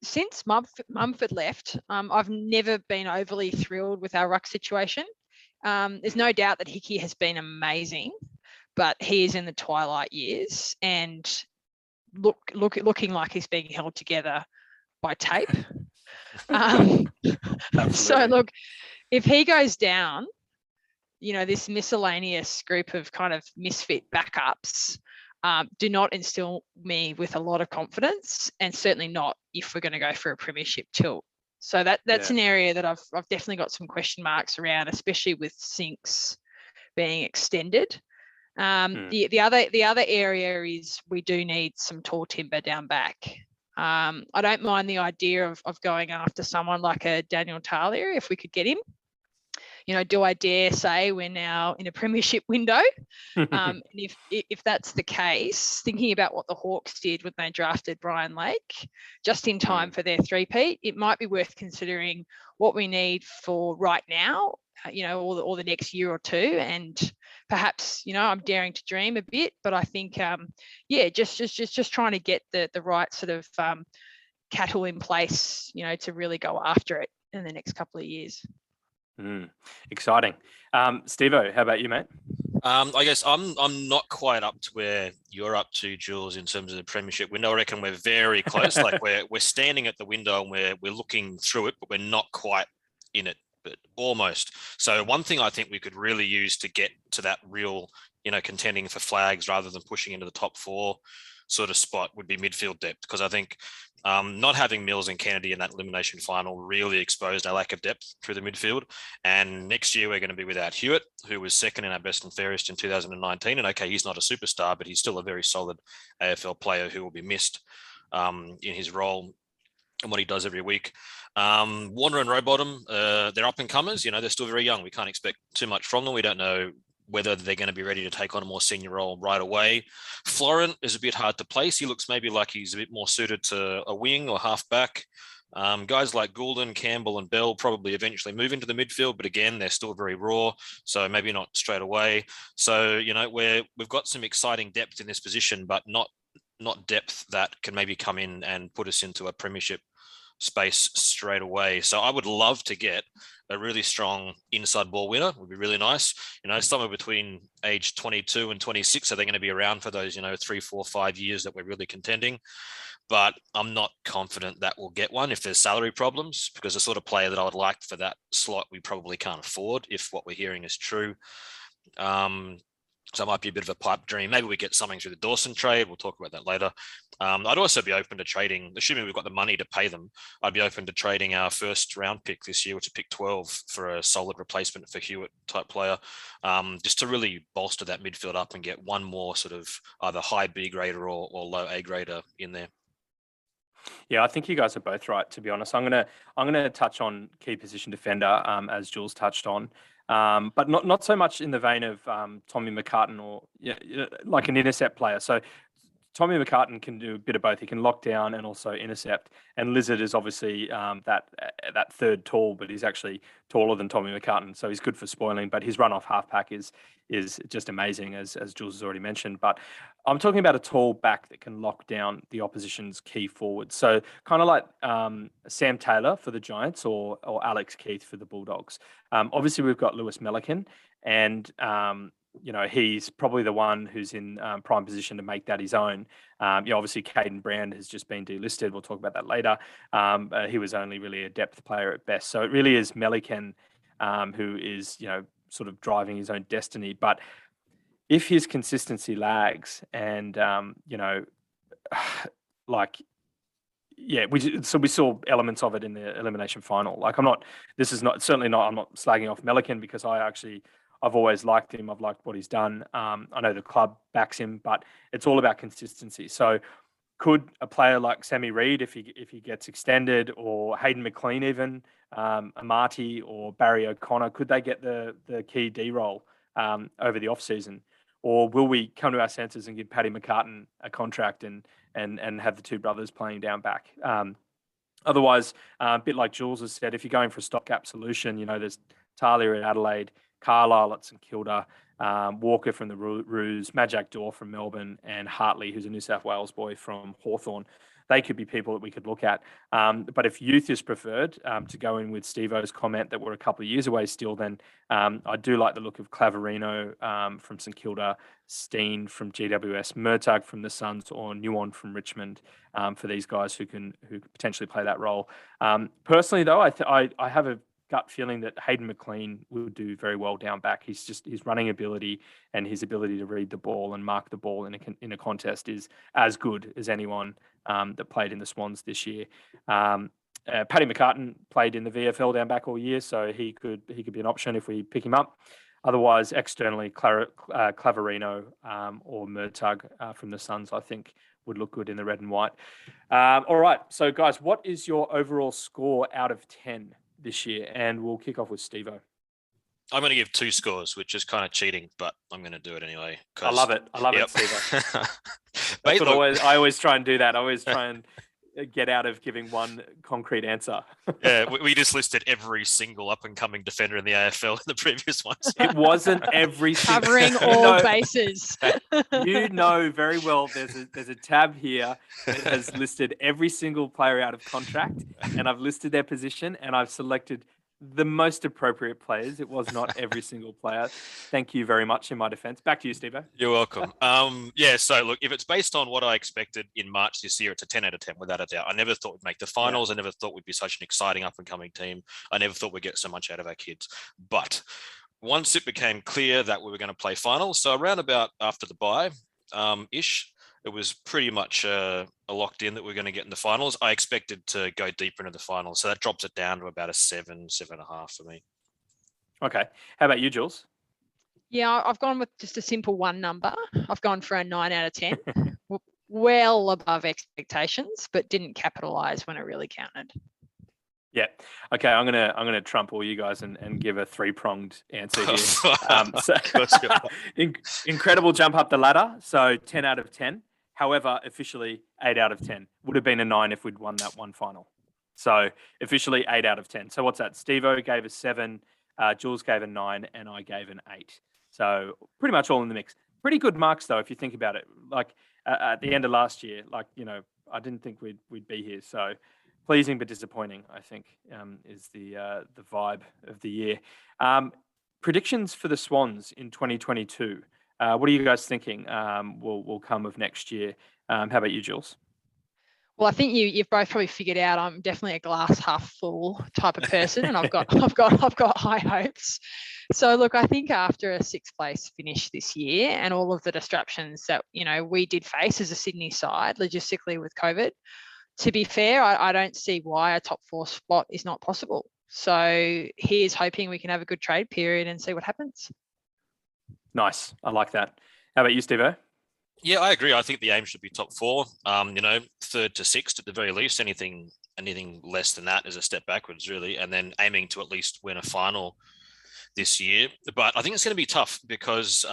since Mumford left, I've never been overly thrilled with our ruck situation. There's no doubt that Hickey has been amazing, but he is in the twilight years and looking like he's being held together by tape. So look, if he goes down, this miscellaneous group of kind of misfit backups do not instill me with a lot of confidence, and certainly not if we're going to go for a premiership tilt. So that's an area that I've definitely got some question marks around, especially with Sinks being extended. The other area is we do need some tall timber down back. I don't mind the idea of going after someone like a Daniel Talia if we could get him. Do I dare say we're now in a premiership window? And if that's the case, thinking about what the Hawks did when they drafted Brian Lake, just in time for their 3-peat, it might be worth considering what we need for right now, or the next year or two. And perhaps, I'm daring to dream a bit, but I think, just trying to get the right sort of cattle in place, to really go after it in the next couple of years. Exciting. Steve-O, how about you, mate? I guess I'm not quite up to where you're up to, Jules, in terms of the premiership window. I reckon we're very close. Like we're standing at the window and we're looking through it, but we're not quite in it, but almost. So one thing I think we could really use to get to that real, contending for flags rather than pushing into the top four sort of spot would be midfield depth, because I think not having Mills and Kennedy in that elimination final really exposed our lack of depth through the midfield. And next year we're going to be without Hewitt, who was second in our best and fairest in 2019. And okay, he's not a superstar, but he's still a very solid AFL player who will be missed in his role and what he does every week. Warner and Rowbottom, they're up and comers. They're still very young. We can't expect too much from them. We don't know whether they're going to be ready to take on a more senior role right away. Florent is a bit hard to place. He looks maybe like he's a bit more suited to a wing or half back. Guys like Goulden, Campbell and Bell probably eventually move into the midfield, but again, they're still very raw, so maybe not straight away. So, we've got some exciting depth in this position, but not depth that can maybe come in and put us into a premiership space straight away. So I would love to get a really strong inside ball winner. Would be really nice. Somewhere between age 22 and 26, are they going to be around for those, 3, 4, 5 years that we're really contending? But I'm not confident that we'll get one if there's salary problems, because the sort of player that I would like for that slot, we probably can't afford if what we're hearing is true. So it might be a bit of a pipe dream. Maybe we get something through the Dawson trade. We'll talk about that later. I'd also be open to trading, assuming we've got the money to pay them. I'd be open to trading our first round pick this year, which is pick 12, for a solid replacement for Hewitt type player, just to really bolster that midfield up and get one more sort of either high B grader or low A grader in there. Yeah, I think you guys are both right, to be honest. I'm gonna touch on key position defender, as Jules touched on. But not so much in the vein of Tommy McCartan or like an intercept player. So Tommy McCartan can do a bit of both. He can lock down and also intercept. And Lizard is obviously that third tall, but he's actually taller than Tommy McCartan, so he's good for spoiling. But his run off halfback is just amazing, as Jules has already mentioned. But I'm talking about a tall back that can lock down the opposition's key forward. So kind of like Sam Taylor for the Giants or Alex Keith for the Bulldogs. Obviously, we've got Lewis Melican, and he's probably the one who's in prime position to make that his own. Obviously, Caden Brand has just been delisted. We'll talk about that later. He was only really a depth player at best. So it really is Melican who is, sort of driving his own destiny. But if his consistency lags and, we saw elements of it in the elimination final. Like I'm not slagging off Melican, because I've always liked him. I've liked what he's done. I know the club backs him, but it's all about consistency. So could a player like Sammy Reid, if he gets extended, or Hayden McLean even, Amati or Barry O'Connor, could they get the key D role over the off season? Or will we come to our senses and give Paddy McCartan a contract and have the two brothers playing down back? Otherwise, a bit like Jules has said, if you're going for a stopgap solution, there's Talia at Adelaide, Carlisle at St Kilda, Walker from the Roos, Majak Daw from Melbourne, and Hartley, who's a New South Wales boy, from Hawthorn. They could be people that we could look at. But if youth is preferred, to go in with Steve-O's comment that we're a couple of years away still, then I do like the look of Claverino from St Kilda, Steen from GWS, Murtagh from the Suns, or Nuon from Richmond, for these guys who could potentially play that role. Personally, though, I have a gut feeling that Hayden McLean will do very well down back. His running ability and his ability to read the ball and mark the ball in a contest is as good as anyone that played in the Swans this year. Paddy McCartan played in the VFL down back all year, so he could be an option if we pick him up. Otherwise, externally, Claverino or Murtagh from the Suns, I think, would look good in the red and white. All right, so guys, what is your overall score out of 10 this year? And we'll kick off with Steve-O. I'm going to give 2 scores, which is kind of cheating, but I'm going to do it anyway. I love it. Steve-O. That's what I always try and do that. I always try and get out of giving one concrete answer. Yeah, we just listed every single up-and-coming defender in the AFL in the previous ones. It wasn't every single. Covering all bases. You know very well there's a tab here that has listed every single player out of contract, and I've listed their position, and I've selected the most appropriate players. It was not every single player. Thank you very much in my defense. Back to you, Steve. You're welcome. So look, if it's based on what I expected in March this year, it's a 10 out of 10 without a doubt. I never thought we'd make the finals. Yeah. I never thought we'd be such an exciting up and coming team. I never thought we'd get so much out of our kids. But once it became clear that we were going to play finals, so around about after the bye ish, it was pretty much a locked in that we're going to get in the finals. I expected to go deeper into the finals. So that drops it down to about a 7.5 for me. Okay. How about you, Jules? Yeah, I've gone with just a simple one number. I've gone for a 9 out of 10. Well above expectations, but didn't capitalize when it really counted. Yeah. Okay. I'm gonna trump all you guys and give a 3-pronged answer here. Incredible jump up the ladder. So 10 out of 10. However, officially 8 out of 10. Would have been a 9 if we'd won that one final. So officially 8 out of 10. So what's that? Steve-O gave a 7, Jules gave a 9, and I gave an 8. So pretty much all in the mix. Pretty good marks though, if you think about it. Like at the end of last year, I didn't think we'd be here. So pleasing but disappointing, I think, is the vibe of the year. Predictions for the Swans in 2022. What are you guys thinking will come of next year? How about you, Jules? Well, I think you've both probably figured out I'm definitely a glass half full type of person, and I've got high hopes. So look, I think after a 6th place finish this year and all of the disruptions that we did face as a Sydney side logistically with COVID, to be fair, I don't see why a top 4 spot is not possible. So here's hoping we can have a good trade period and see what happens. Nice. I like that. How about you, Steve-O? Yeah, I agree. I think the aim should be top 4, 3rd to 6th at the very least. Anything less than that is a step backwards, really. And then aiming to at least win a final this year. But I think it's going to be tough because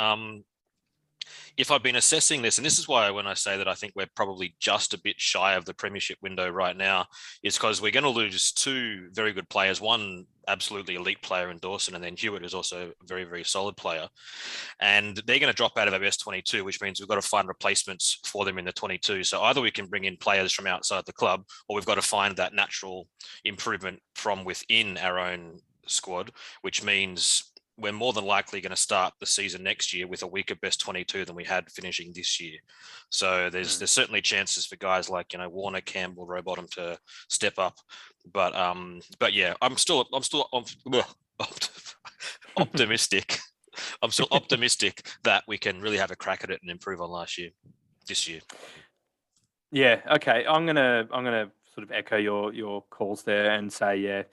if I've been assessing this, and this is why when I say that I think we're probably just a bit shy of the premiership window right now, is because we're going to lose 2 very good players, one absolutely elite player in Dawson, and then Hewitt is also a very, very solid player. And they're going to drop out of our best 22, which means we've got to find replacements for them in the 22. So either we can bring in players from outside the club, or we've got to find that natural improvement from within our own squad, which means we're more than likely going to start the season next year with a weaker best 22 than we had finishing this year. So there's certainly chances for guys like Warner, Campbell, Rowbottom to step up. But yeah, I'm still optimistic. I'm still optimistic that we can really have a crack at it and improve on this year. Yeah. Okay. I'm gonna sort of echo your calls there and say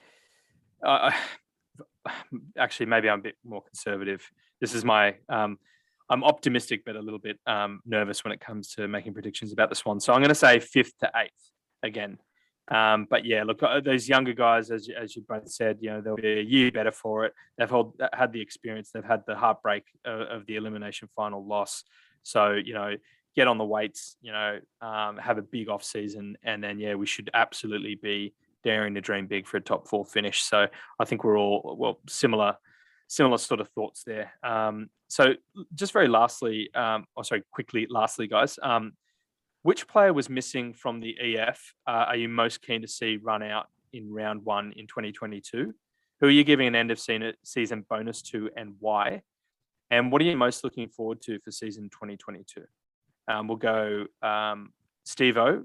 actually, maybe I'm a bit more conservative. This is my, I'm optimistic, but a little bit nervous when it comes to making predictions about the Swans. So I'm going to say 5th to 8th again. But yeah, look, those younger guys, as you both said, they'll be a year better for it. They've had the experience. They've had the heartbreak of the elimination final loss. So, get on the weights, have a big off season. And then, we should absolutely be daring to dream big for a top 4 finish. So I think we're all similar sort of thoughts there. So just very quickly, guys, which player was missing from the EF are you most keen to see run out in round 1 in 2022? Who are you giving an end of season bonus to, and why? And what are you most looking forward to for season 2022? We'll go Steve-O,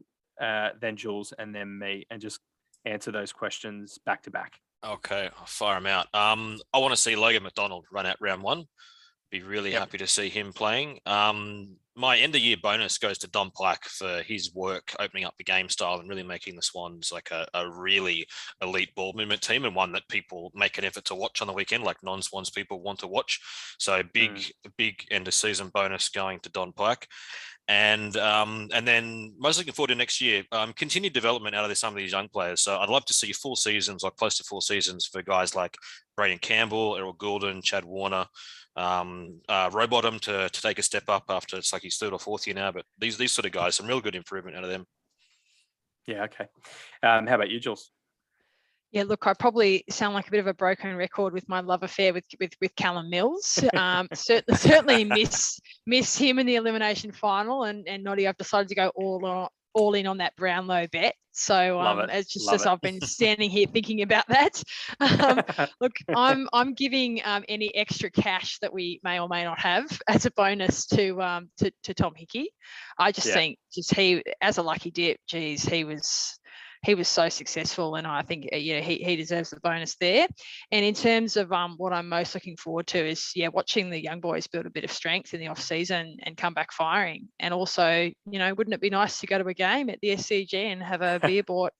then Jules, and then me, and just answer those questions back to back. Okay, I'll fire them out. I want to see Logan McDonald run out round 1. Be really happy to see him playing. My end of year bonus goes to Don Pike for his work opening up the game style and really making the Swans like a really elite ball movement team, and one that people make an effort to watch on the weekend, like non-Swans people want to watch. So big end of season bonus going to Don Pike. And then most looking forward to next year, continued development out of some of these young players. So I'd love to see full seasons or close to full seasons for guys like Brayden Campbell, Errol Goulden, Chad Warner, Rowbottom to take a step up after it's like he's 3rd or 4th year now. But these sort of guys, some real good improvement out of them. Yeah. Okay. How about you, Jules? Yeah, look, I probably sound like a bit of a broken record with my love affair with Callum Mills. Certainly miss him in the elimination final, and Noddy, I've decided to go all all in on that Brownlow bet. So it's just as I've been standing here thinking about that. Look, I'm giving any extra cash that we may or may not have as a bonus to Tom Hickey. I just think he, as a lucky dip, geez, he was so successful, and I think he deserves the bonus there. And in terms of what I'm most looking forward to is watching the young boys build a bit of strength in the off season and come back firing. And also, wouldn't it be nice to go to a game at the SCG and have a beer bought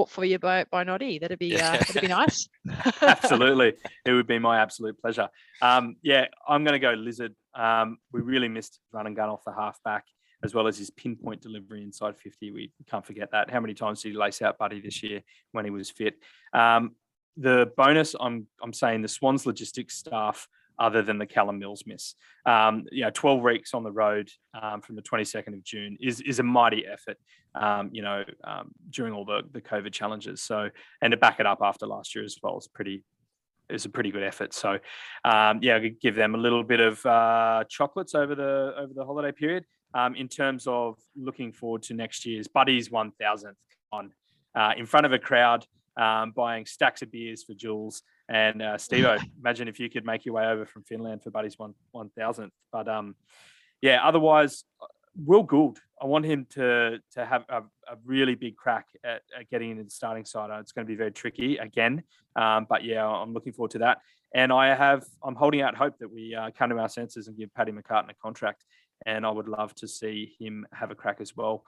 for you by Noddy? That'd be nice. Absolutely, it would be my absolute pleasure. I'm going to go Lizard. We really missed run and gun off the halfback, as well as his pinpoint delivery inside 50. We can't forget that. How many times did he lace out Buddy this year when he was fit? The bonus, I'm saying the Swans logistics staff, other than the Callum Mills miss. 12 weeks on the road from the 22nd of June is a mighty effort, during all the COVID challenges. So, and to back it up after last year as well is a pretty good effort. So, I could give them a little bit of chocolates over the holiday period. In terms of looking forward to next year's Buddy's 1000th on in front of a crowd, buying stacks of beers for Jules and Steve-O. Imagine if you could make your way over from Finland for Buddy's 1000th. But otherwise, Will Gould, I want him to have a really big crack at getting into the starting side. It's going to be very tricky again, but I'm looking forward to that. And I'm holding out hope that we come to our senses and give Paddy McCartan a contract. And I would love to see him have a crack as well.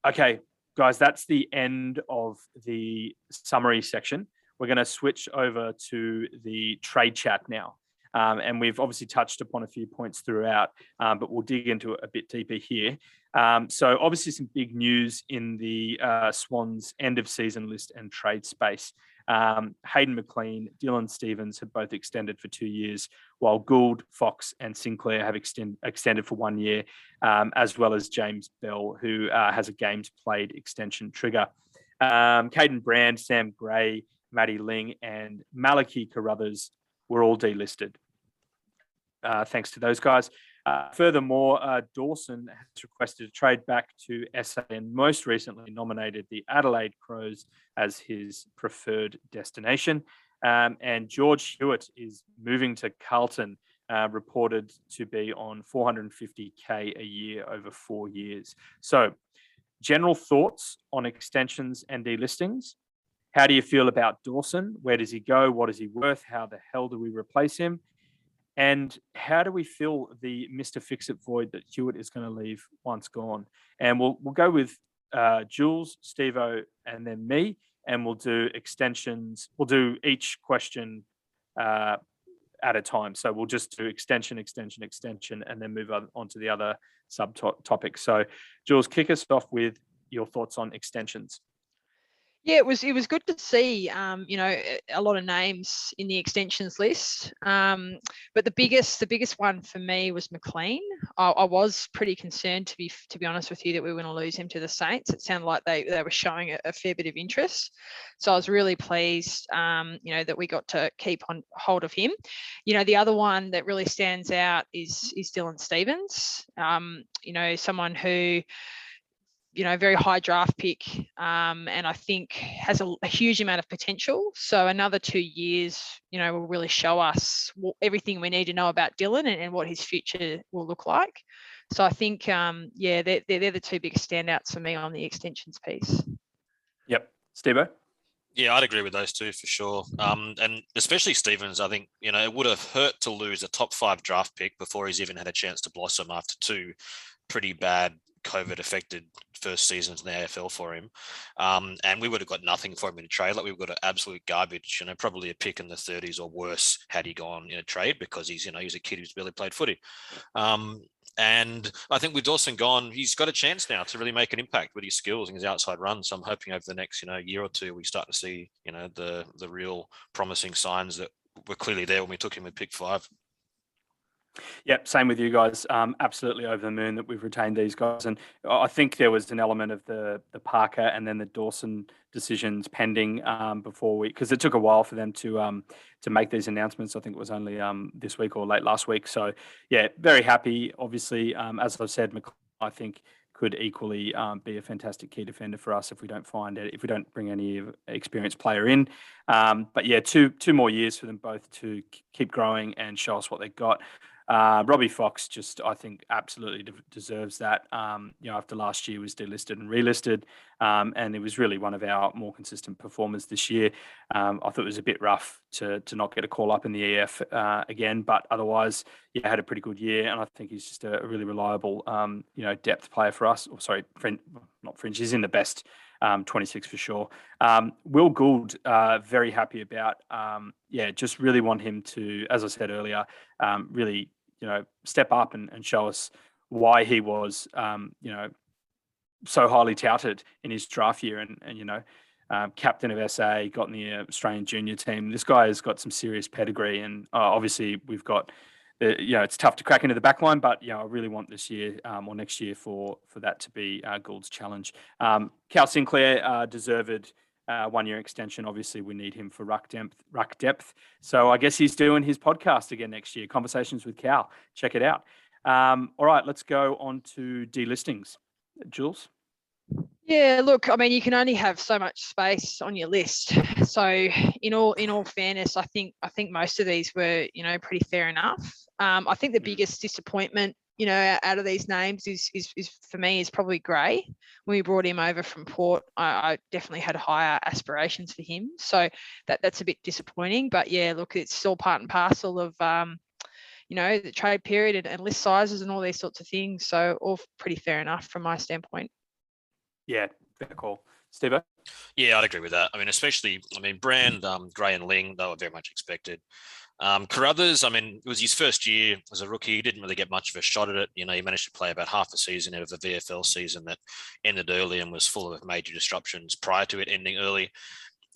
Okay, guys, that's the end of the summary section. We're going to switch over to the trade chat now. And we've obviously touched upon a few points throughout, but we'll dig into it a bit deeper here. So obviously some big news in the Swans end of season list and trade space. Hayden McLean, Dylan Stevens have both extended for 2 years, while Gould, Fox and Sinclair have extended for 1 year, as well as James Bell, who has a games played extension trigger. Caden Brand, Sam Gray, Matty Ling and Malachy Carruthers were all delisted. Thanks to those guys. Furthermore, Dawson has requested a trade back to SA and most recently nominated the Adelaide Crows as his preferred destination. And George Hewitt is moving to Carlton, reported to be on $450K a year over 4 years. So, general thoughts on extensions and delistings. How do you feel about Dawson? Where does he go? What is he worth? How the hell do we replace him? And how do we fill the Mr. Fix-It void that Hewitt is going to leave once gone? And we'll go with Jules, Steve-O, and then me, and we'll do extensions. We'll do each question at a time. So we'll just do extension, and then move on to the other subtopics. So Jules, kick us off with your thoughts on extensions. Yeah, it was good to see, a lot of names in the extensions list. But the biggest one for me was McLean. I was pretty concerned, to be honest with you, that we were going to lose him to the Saints. It sounded like they were showing a fair bit of interest. So I was really pleased, that we got to keep on hold of him. The other one that really stands out is Dylan Stevens. Someone who, very high draft pick, and I think has a huge amount of potential. So another 2 years, will really show us everything we need to know about Dylan and what his future will look like. So I think, they're the two biggest standouts for me on the extensions piece. Yep. Steve-O? Yeah, I'd agree with those two for sure. And especially Stevens, I think, it would have hurt to lose a top 5 draft pick before he's even had a chance to blossom after 2 pretty bad COVID-affected first seasons in the AFL for him. And we would have got nothing for him in a trade. Like, we would have got absolute garbage, probably a pick in the 30s or worse had he gone in a trade, because he's a kid who's barely played footy. And I think with Dawson gone, he's got a chance now to really make an impact with his skills and his outside run. So I'm hoping over the next, year or two, we start to see, the real promising signs that were clearly there when we took him with pick 5. Yep, same with you guys. Absolutely over the moon that we've retained these guys. And I think there was an element of the Parker and then the Dawson decisions pending before because it took a while for them to make these announcements. I think it was only this week or late last week. So, yeah, very happy. Obviously, as I've said, I think could equally be a fantastic key defender for us if we don't bring any experienced player in. But yeah, two more years for them both to keep growing and show us what they've got. Robbie Fox I think absolutely deserves that. After last year was delisted and relisted, and it was really one of our more consistent performers this year. I thought it was a bit rough to not get a call up in the EF again, but otherwise, had a pretty good year, and I think he's just a really reliable, depth player for us. Or sorry, not fringe. He's in the best 26 for sure. Will Gould, very happy about. Just really want him to, as I said earlier, really step up and show us why he was so highly touted in his draft year, and captain of SA, got in the Australian junior team. This guy has got some serious pedigree, and obviously we've got it's tough to crack into the back line, but I really want this year or next year for that to be Gould's challenge. Cal Sinclair, deserved 1-year extension. Obviously, we need him for ruck depth. So I guess he's doing his podcast again next year. Conversations with Cal. Check it out. All right, let's go on to delistings. Jules? Yeah, look, I mean, you can only have so much space on your list. So in all fairness, I think most of these were, pretty fair enough. I think the biggest disappointment, out of these names is for me is probably Gray. When we brought him over from Port, I definitely had higher aspirations for him. So that's a bit disappointing. But yeah, look, it's all part and parcel of the trade period and list sizes and all these sorts of things. So all pretty fair enough from my standpoint. Yeah, fair call. Steve? Yeah, I'd agree with that. I mean, especially, Brand, Gray and Ling, they were very much expected. Carruthers, it was his first year as a rookie. He didn't really get much of a shot at it. He managed to play about half a season out of a VFL season that ended early and was full of major disruptions prior to it ending early.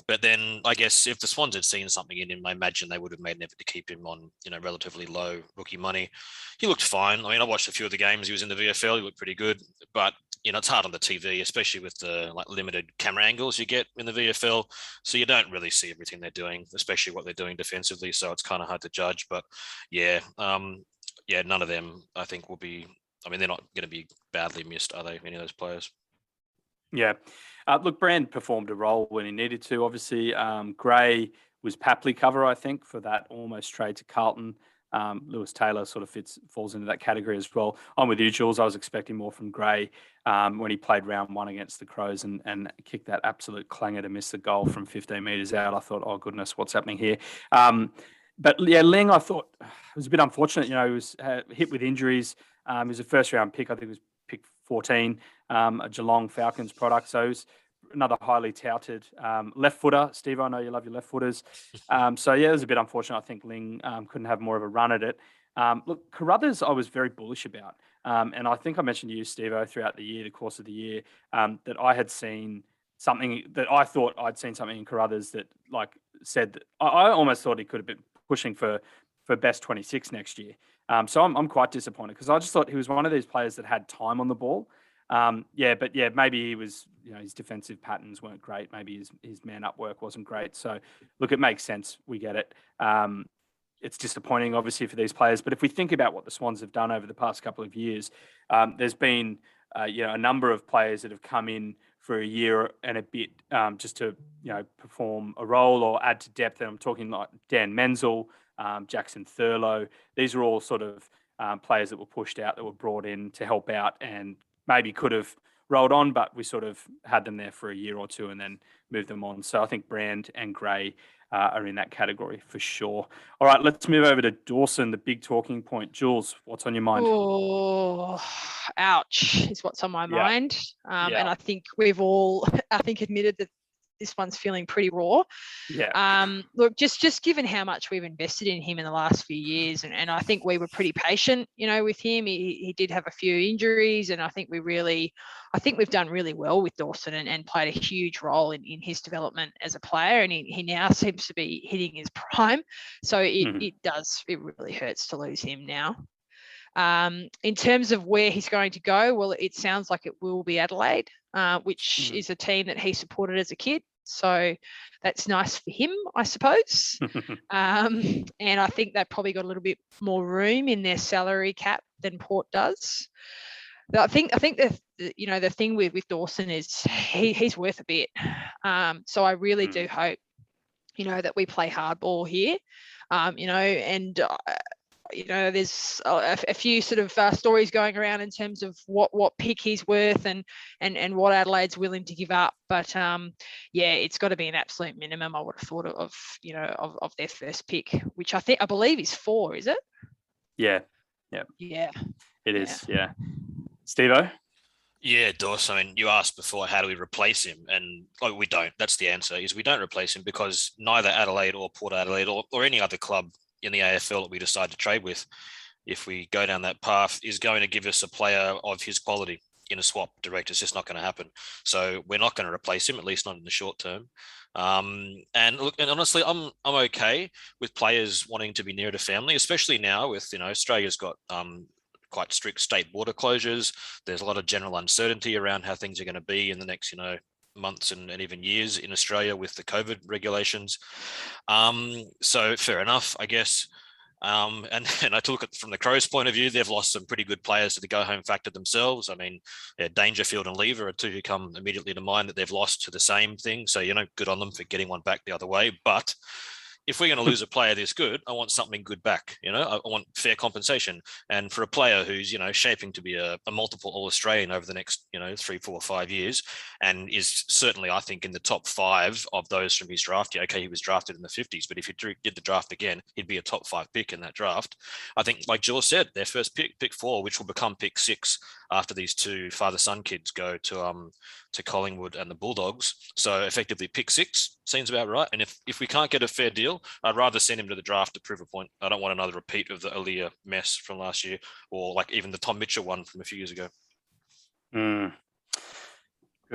But then I guess if the Swans had seen something in him, I imagine they would have made an effort to keep him on, relatively low rookie money. He looked fine. I watched a few of the games he was in the VFL. He looked pretty good. But, it's hard on the TV, especially with the limited camera angles you get in the VFL. So you don't really see everything they're doing, especially what they're doing defensively. So it's kind of hard to judge. But none of them I think will be. They're not going to be badly missed, are they? Any of those players? Yeah. Look, Brand performed a role when he needed to. Obviously, Gray was Papley cover, I think, for that almost trade to Carlton. Lewis Taylor sort of falls into that category as well. I'm with you, Jules. I was expecting more from Gray when he played round 1 against the Crows and kicked that absolute clanger to miss the goal from 15 metres out. I thought, oh, goodness, what's happening here? But yeah, Ling, I thought it was a bit unfortunate. He was hit with injuries. He was a first-round pick. I think it was pick 14, a Geelong Falcons product. So it was another highly touted left footer. Steve, I know you love your left footers. So yeah, it was a bit unfortunate. I think Ling couldn't have more of a run at it. Look, Carruthers, I was very bullish about. And I think I mentioned to you, Steve, throughout the course of the year, that I had seen something that I thought I'd seen something in Carruthers that said that I almost thought he could have been pushing for best 26 next year. So I'm quite disappointed because I just thought he was one of these players that had time on the ball. Maybe he was, his defensive patterns weren't great. Maybe his man-up work wasn't great. So, look, it makes sense. We get it. It's disappointing, obviously, for these players. But if we think about what the Swans have done over the past couple of years, there's been, a number of players that have come in for a year and a bit just to, perform a role or add to depth. And I'm talking like Dan Menzel, Jackson Thurlow. These are all sort of players that were pushed out, that were brought in to help out and maybe could have rolled on, but we sort of had them there for a year or two and then moved them on. So I think Brand and Gray are in that category for sure. All right, let's move over to Dawson, the big talking point. Jules, what's on your mind? Oh, ouch is what's on my mind. And I think we've all, admitted that this one's feeling pretty raw. Yeah. Look, just given how much we've invested in him in the last few years, and I think we were pretty patient, with him. He did have a few injuries, and I think we've done really well with Dawson and played a huge role in his development as a player. And he now seems to be hitting his prime. So it really hurts to lose him now. In terms of where he's going to go, well, it sounds like it will be Adelaide, which is a team that he supported as a kid. So that's nice for him, I suppose. And I think they've probably got a little bit more room in their salary cap than Port does. I think the thing with Dawson is he's worth a bit. So I really do hope, that we play hardball here. There's a few sort of stories going around in terms of what pick he's worth and what Adelaide's willing to give up. But it's got to be an absolute minimum. I would have thought of their first pick, which I believe is 4, is it? Yeah. It is. Yeah. Steve-O? Yeah, Doss. I mean, you asked before, how do we replace him? And we don't. That's the answer, is we don't replace him, because neither Adelaide or Port Adelaide or any other club in the AFL that we decide to trade with, if we go down that path, is going to give us a player of his quality in a swap direct. It's just not going to happen. So we're not going to replace him, at least not in the short term. And honestly, I'm okay with players wanting to be near to family, especially now with, Australia's got quite strict state border closures. There's a lot of general uncertainty around how things are going to be in the next, months and even years in Australia with the COVID regulations. So fair enough, I guess. And I look at from the Crows' point of view, they've lost some pretty good players to the go-home factor themselves. I mean, Dangerfield and Lever are two who come immediately to mind that they've lost to the same thing. So, good on them for getting one back the other way. But if we're going to lose a player this good, I want something good back. I want fair compensation. And for a player who's, shaping to be a multiple All-Australian over the next, 3, 4, 5 years, and is certainly, I think, in the top 5 of those from his draft year. Okay, he was drafted in the 50s, but if he did the draft again, he'd be a top 5 pick in that draft. I think, like Jules said, their first pick 4, which will become pick 6 after these two father-son kids go to Collingwood and the Bulldogs. So effectively pick 6 seems about right. And if we can't get a fair deal, I'd rather send him to the draft to prove a point. I don't want another repeat of the Aaliyah mess from last year, or like even the Tom Mitchell one from a few years ago. Good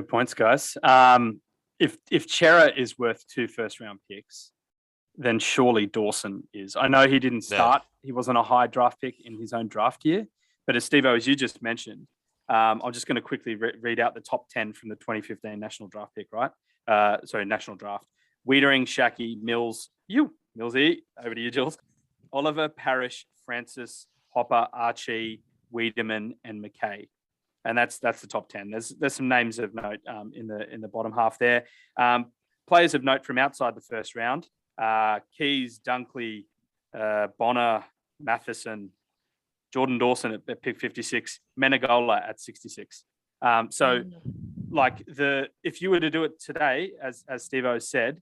points, guys. If Chera is worth 2 first-round picks, then surely Dawson is. I know he didn't start. Yeah. He wasn't a high draft pick in his own draft year. But as Steve-O, as you just mentioned, I'm just going to quickly read out the top 10 from the 2015 national draft pick, right? National draft. Wiedering, Shaki, Mills, Millsy, over to you, Jules. Oliver, Parrish, Francis, Hopper, Archie, Wiedemann, and McKay. And that's the top 10. There's some names of note in the bottom half there. Players of note from outside the first round: Keys, Dunkley, Bonner, Matheson, Jordan Dawson at pick 56, Menegola at 66. If you were to do it today, as Steve-O said,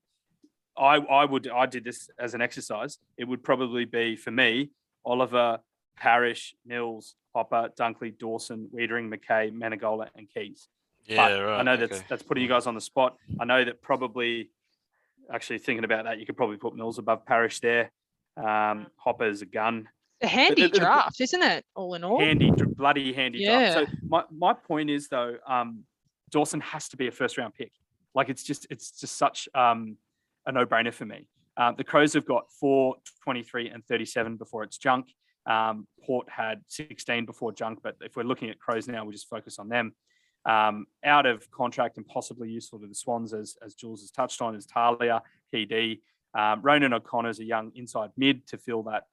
I did this as an exercise. It would probably be, for me, Oliver, Parrish, Mills, Hopper, Dunkley, Dawson, Wiedering, McKay, Menegola, and Keys. Yeah, right. I know that's putting you guys on the spot. I know that probably, actually thinking about that, you could probably put Mills above Parrish there. Hopper's a gun. A handy draft, isn't it? All in all, bloody handy draft. So my point is though, Dawson has to be a first round pick. Like it's just such a no brainer for me. The Crows have got 4, 23, and 37 before it's junk. Port had 16 before junk, but if we're looking at Crows now, we just focus on them. Out of contract and possibly useful to the Swans, as Jules has touched on, is Talia, PD. Ronan O'Connor's a young inside mid to fill that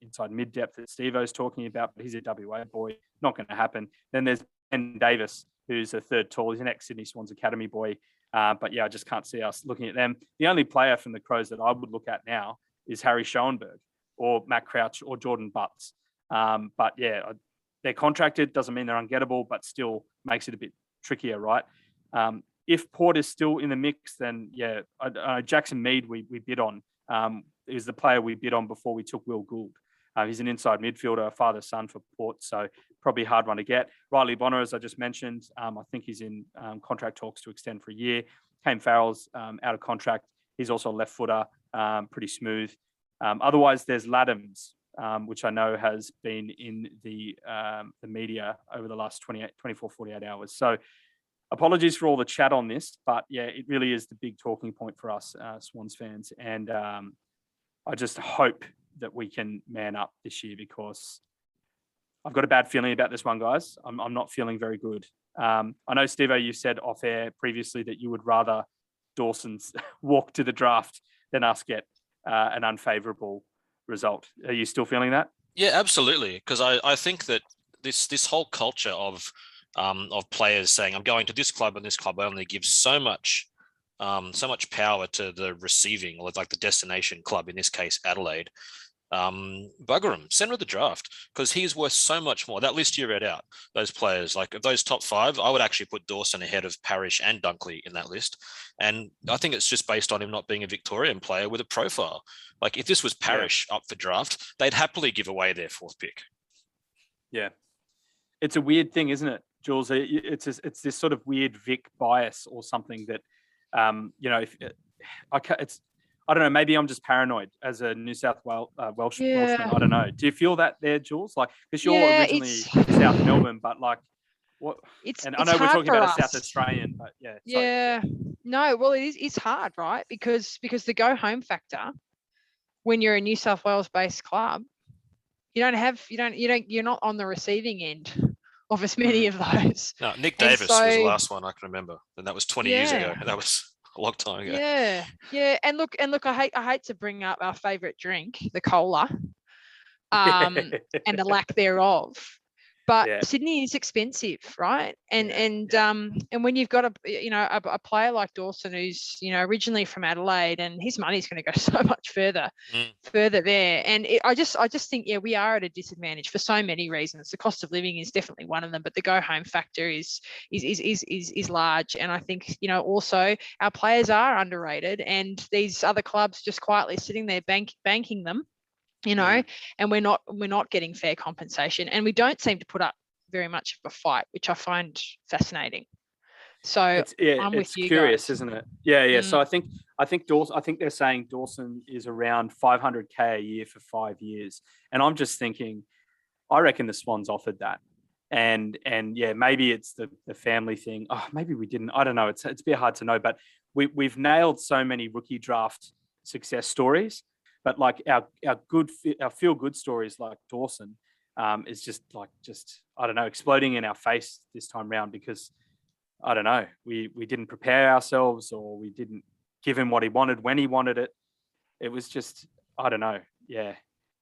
inside mid depth that Steve-O's talking about, but he's a WA boy. Not going to happen. Then there's Ben Davis, who's a third tall. He's an ex-Sydney Swans Academy boy. But I just can't see us looking at them. The only player from the Crows that I would look at now is Harry Schoenberg or Matt Crouch or Jordan Butts. They're contracted. Doesn't mean they're ungettable, but still makes it a bit trickier, right? If Port is still in the mix, then Jackson Mead we bid on is the player we bid on before we took Will Gould. He's an inside midfielder, a father-son for Port, so probably a hard one to get. Riley Bonner, as I just mentioned, I think he's in contract talks to extend for a year. Kane Farrell's out of contract. He's also a left footer, pretty smooth. Otherwise, there's Laddams, which I know has been in the media over the last 24, 48 hours. So apologies for all the chat on this, but it really is the big talking point for us Swans fans. And I just hope that we can man up this year, because I've got a bad feeling about this one, guys. I'm not feeling very good. I know, Steve-O, you said off air previously that you would rather Dawson's walk to the draft than us get an unfavourable result. Are you still feeling that? Yeah, absolutely. Because I think that this whole culture of players saying, I'm going to this club and this club only, gives so much power to the receiving, or like the destination club, in this case, Adelaide. Bugger him, send him to the draft, because he's worth so much more. That list you read out, those players, like of those top 5, I would actually put Dawson ahead of Parrish and Dunkley in that list. And I think it's just based on him not being a Victorian player with a profile. Like if this was Parrish up for draft, they'd happily give away their 4th pick. Yeah. It's a weird thing, isn't it, Jules? It's this sort of weird Vic bias or something that, I don't know, maybe I'm just paranoid as a New South Welshman. I don't know. Do you feel that there, Jules? Like, because you're originally South Melbourne, but like, what? And I know we're talking about a South Australian, but yeah. Yeah. No, well, it's hard, right? Because the go home factor, when you're a New South Wales based club, you're not on the receiving end of as many of those. No, Nick Davis was the last one I can remember, and that was 20 years ago. That was a long time ago. Yeah. And look, I hate to bring up our favourite drink, the cola, and the lack thereof. But Sydney is expensive, right? And when you've got a player like Dawson, who's originally from Adelaide, and his money's going to go so much further there. And I just think we are at a disadvantage for so many reasons. The cost of living is definitely one of them, but the go home factor is large. And I think also our players are underrated, and these other clubs just quietly sitting there banking them. And we're not getting fair compensation, and we don't seem to put up very much of a fight, which I find fascinating. So I'm with you curious, guys. isn't it? Yeah. So I think Dawson. I think they're saying Dawson is around $500K a year for 5 years, and I'm just thinking, I reckon the Swans offered that, and maybe it's the family thing. Oh, maybe we didn't. I don't know. It's a bit hard to know, but we've nailed so many rookie draft success stories. But like our feel good stories like Dawson is just I don't know, exploding in our face this time round, because I don't know, we didn't prepare ourselves, or we didn't give him what he wanted when he wanted it. It was just, I don't know. Yeah.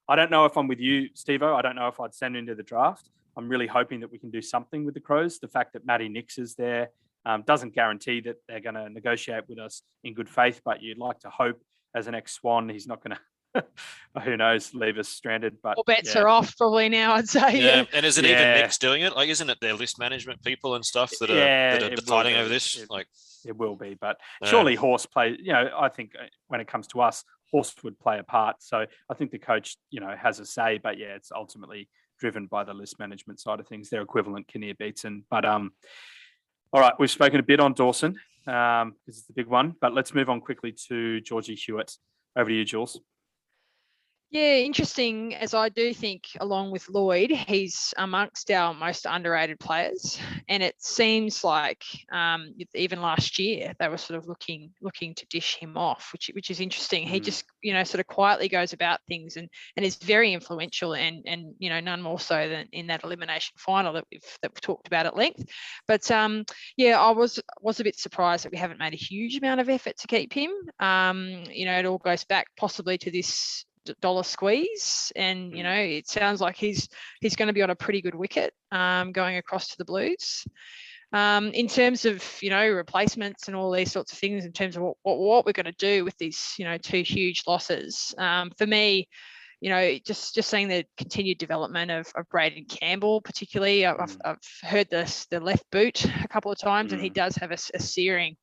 I don't know if I'm with you, Steve-O. I don't know if I'd send him into the draft. I'm really hoping that we can do something with the Crows. The fact that Matty Nix is there doesn't guarantee that they're going to negotiate with us in good faith, but you'd like to hope as an ex-Swan he's not going to, who knows, leave us stranded. But all bets are off probably now, I'd say. Yeah. And is it even Nix doing it? Like, isn't it their list management people and stuff that are fighting over this? It will be, but surely Horse plays, I think when it comes to us, Horse would play a part. So I think the coach, has a say, but it's ultimately driven by the list management side of things. Their equivalent, Kinnear Beatson. But all right, we've spoken a bit on Dawson because it's the big one, but let's move on quickly to Georgie Hewitt. Over to you, Jules. Yeah, interesting, as I do think, along with Lloyd, he's amongst our most underrated players. And it seems like even last year they were sort of looking to dish him off, which is interesting. He just, sort of quietly goes about things and is very influential, and none more so than in that elimination final that we've talked about at length. But I was a bit surprised that we haven't made a huge amount of effort to keep him. It all goes back possibly to this dollar squeeze, and it sounds like he's going to be on a pretty good wicket going across to the Blues. In terms of replacements and all these sorts of things, in terms of what we're going to do with these 2 huge losses, for me, just seeing the continued development of Braden Campbell, particularly. I've heard the left boot a couple of times, and he does have a searing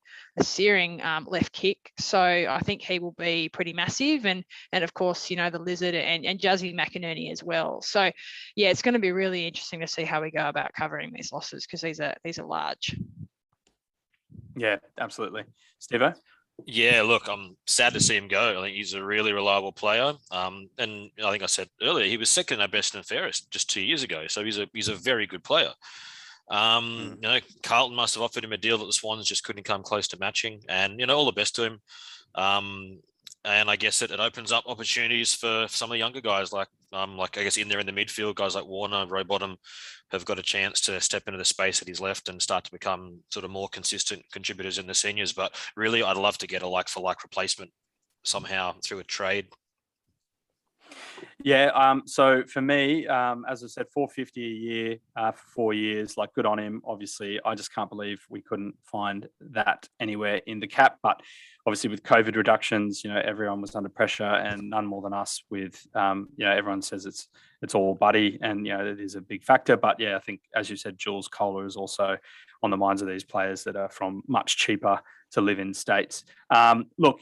left kick. So I think he will be pretty massive, and of course the Lizard and Jazzy McInerney as well. So it's going to be really interesting to see how we go about covering these losses, because these are large. Yeah, absolutely. Steve-O? Yeah, look, I'm sad to see him go. I think he's a really reliable player. And I think I said earlier, he was second at best and fairest just 2 years ago. So he's a very good player. Carlton must have offered him a deal that the Swans just couldn't come close to matching. And, all the best to him. And I guess it opens up opportunities for some of the younger guys, like I guess in there in the midfield, guys like Warner, Rowbottom have got a chance to step into the space that he's left and start to become sort of more consistent contributors in the seniors. But really, I'd love to get a like-for-like replacement somehow through a trade. Yeah. So for me, as I said, 450 a year for 4 years. Like, good on him. Obviously, I just can't believe we couldn't find that anywhere in the cap. But obviously, with COVID reductions, everyone was under pressure, and none more than us. With everyone says it's all buddy, and it is a big factor. But yeah, I think, as you said, Jules Kohler is also on the minds of these players that are from much cheaper to live in states. Look,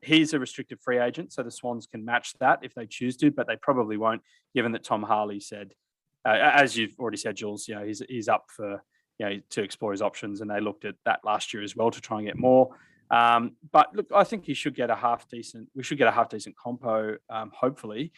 he's a restricted free agent, so the Swans can match that if they choose to, but they probably won't, given that Tom Harley said, as you've already said, Jules, he's up for to explore his options, and they looked at that last year as well to try and get more. But look, I think we should get a half decent compo, hopefully.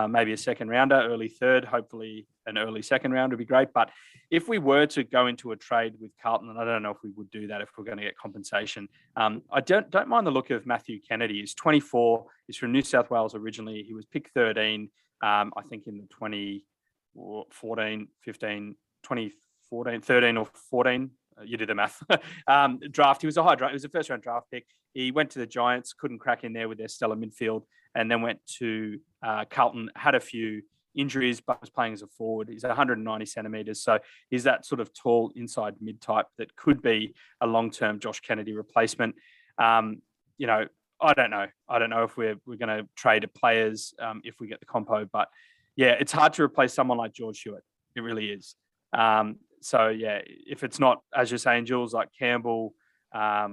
Maybe a second rounder, early third, hopefully an early second round would be great. But if we were to go into a trade with Carlton, and I don't know if we would do that if we're going to get compensation, I don't mind the look of Matthew Kennedy. He's 24. He's from New South Wales originally. He was pick 13, I think in the 2014, 15, 2014, 13 or 14. You do the math. Draft. He was a high draft. He was a first round draft pick. He went to the Giants, couldn't crack in there with their stellar midfield, and then went to Carlton, had a few injuries, but was playing as a forward. He's 190 centimeters. So he's that sort of tall inside mid type that could be a long-term Josh Kennedy replacement. I don't know. I don't know if we're going to trade players if we get the compo, but yeah, it's hard to replace someone like George Hewitt. It really is. So yeah, if it's not, as you're saying, Jules, like Campbell,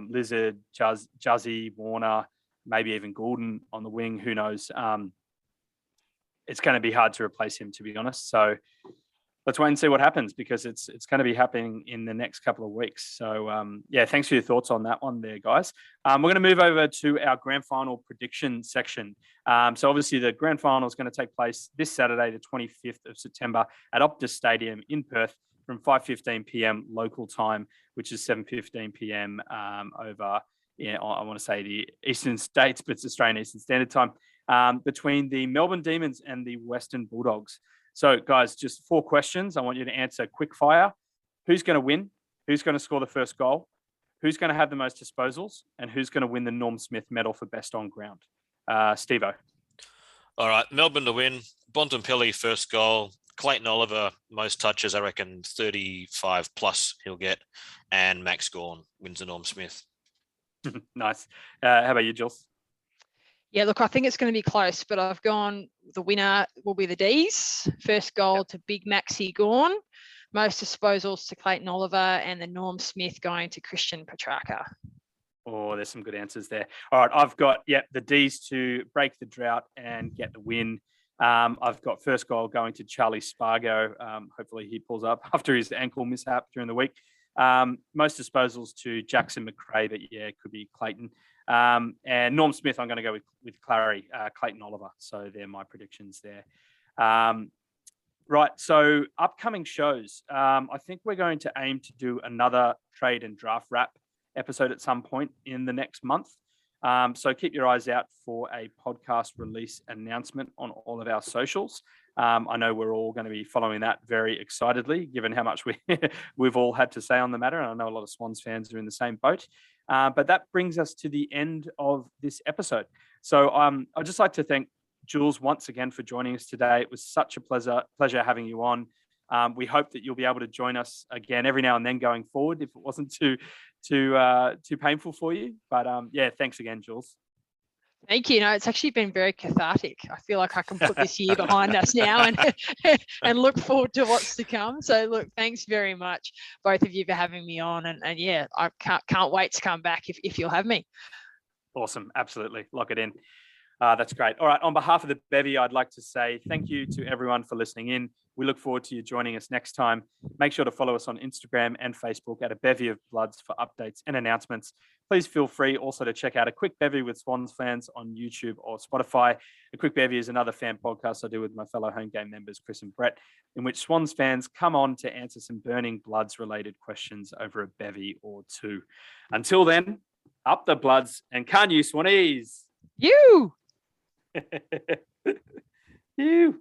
Lizard, Juzzy, Warner, maybe even Goulden on the wing, who knows? It's going to be hard to replace him, to be honest. So let's wait and see what happens, because it's going to be happening in the next couple of weeks. So yeah, thanks for your thoughts on that one there, guys. We're going to move over to our grand final prediction section. So obviously the grand final is going to take place this Saturday, the 25th of September at Optus Stadium in Perth from 5:15 p.m. local time, which is 7:15 p.m. over, I want to say the Eastern States, but it's Australian Eastern Standard Time, between the Melbourne Demons and the Western Bulldogs. So, guys, just 4 questions. I want you to answer quick fire. Who's going to win? Who's going to score the first goal? Who's going to have the most disposals? And who's going to win the Norm Smith medal for best on ground? Steve-O. All right, Melbourne to win. Bontempelli first goal. Clayton Oliver, most touches, I reckon 35 plus he'll get. And Max Gawn wins the Norm Smith. Nice. How about you, Jules? Yeah, look, I think it's going to be close, but I've gone, the winner will be the D's. First goal to Big Maxi Gawn, most disposals to Clayton Oliver, and the Norm Smith going to Christian Petrarca. Oh, there's some good answers there. All right, I've got, the D's to break the drought and get the win. I've got first goal going to Charlie Spargo. Hopefully he pulls up after his ankle mishap during the week. Most disposals to Jackson McRae, but yeah, it could be Clayton. And Norm Smith, I'm going to go with Clary, Clayton Oliver. So they're my predictions there. Right, so upcoming shows. I think we're going to aim to do another trade and draft wrap episode at some point in the next month. So keep your eyes out for a podcast release announcement on all of our socials. I know we're all going to be following that very excitedly, given how much we've all had to say on the matter. And I know a lot of Swans fans are in the same boat. But that brings us to the end of this episode. So I'd just like to thank Jules once again for joining us today. It was such a pleasure having you on. We hope that you'll be able to join us again every now and then going forward, if it wasn't too painful for you. But yeah, thanks again, Jules. Thank you. No, it's actually been very cathartic. I feel like I can put this year behind us now and look forward to what's to come. So look, thanks very much, both of you, for having me on. And yeah, I can't wait to come back if you'll have me. Awesome. Absolutely. Lock it in. That's great. All right. On behalf of the Bevy, I'd like to say thank you to everyone for listening in. We look forward to you joining us next time. Make sure to follow us on Instagram and Facebook at A Bevy of Bloods for updates and announcements. Please feel free also to check out A Quick Bevy with Swans fans on YouTube or Spotify. A Quick Bevy is another fan podcast I do with my fellow home game members, Chris and Brett, in which Swans fans come on to answer some burning Bloods related questions over a bevy or two. Until then, up the Bloods, and can you Swannies? You! You!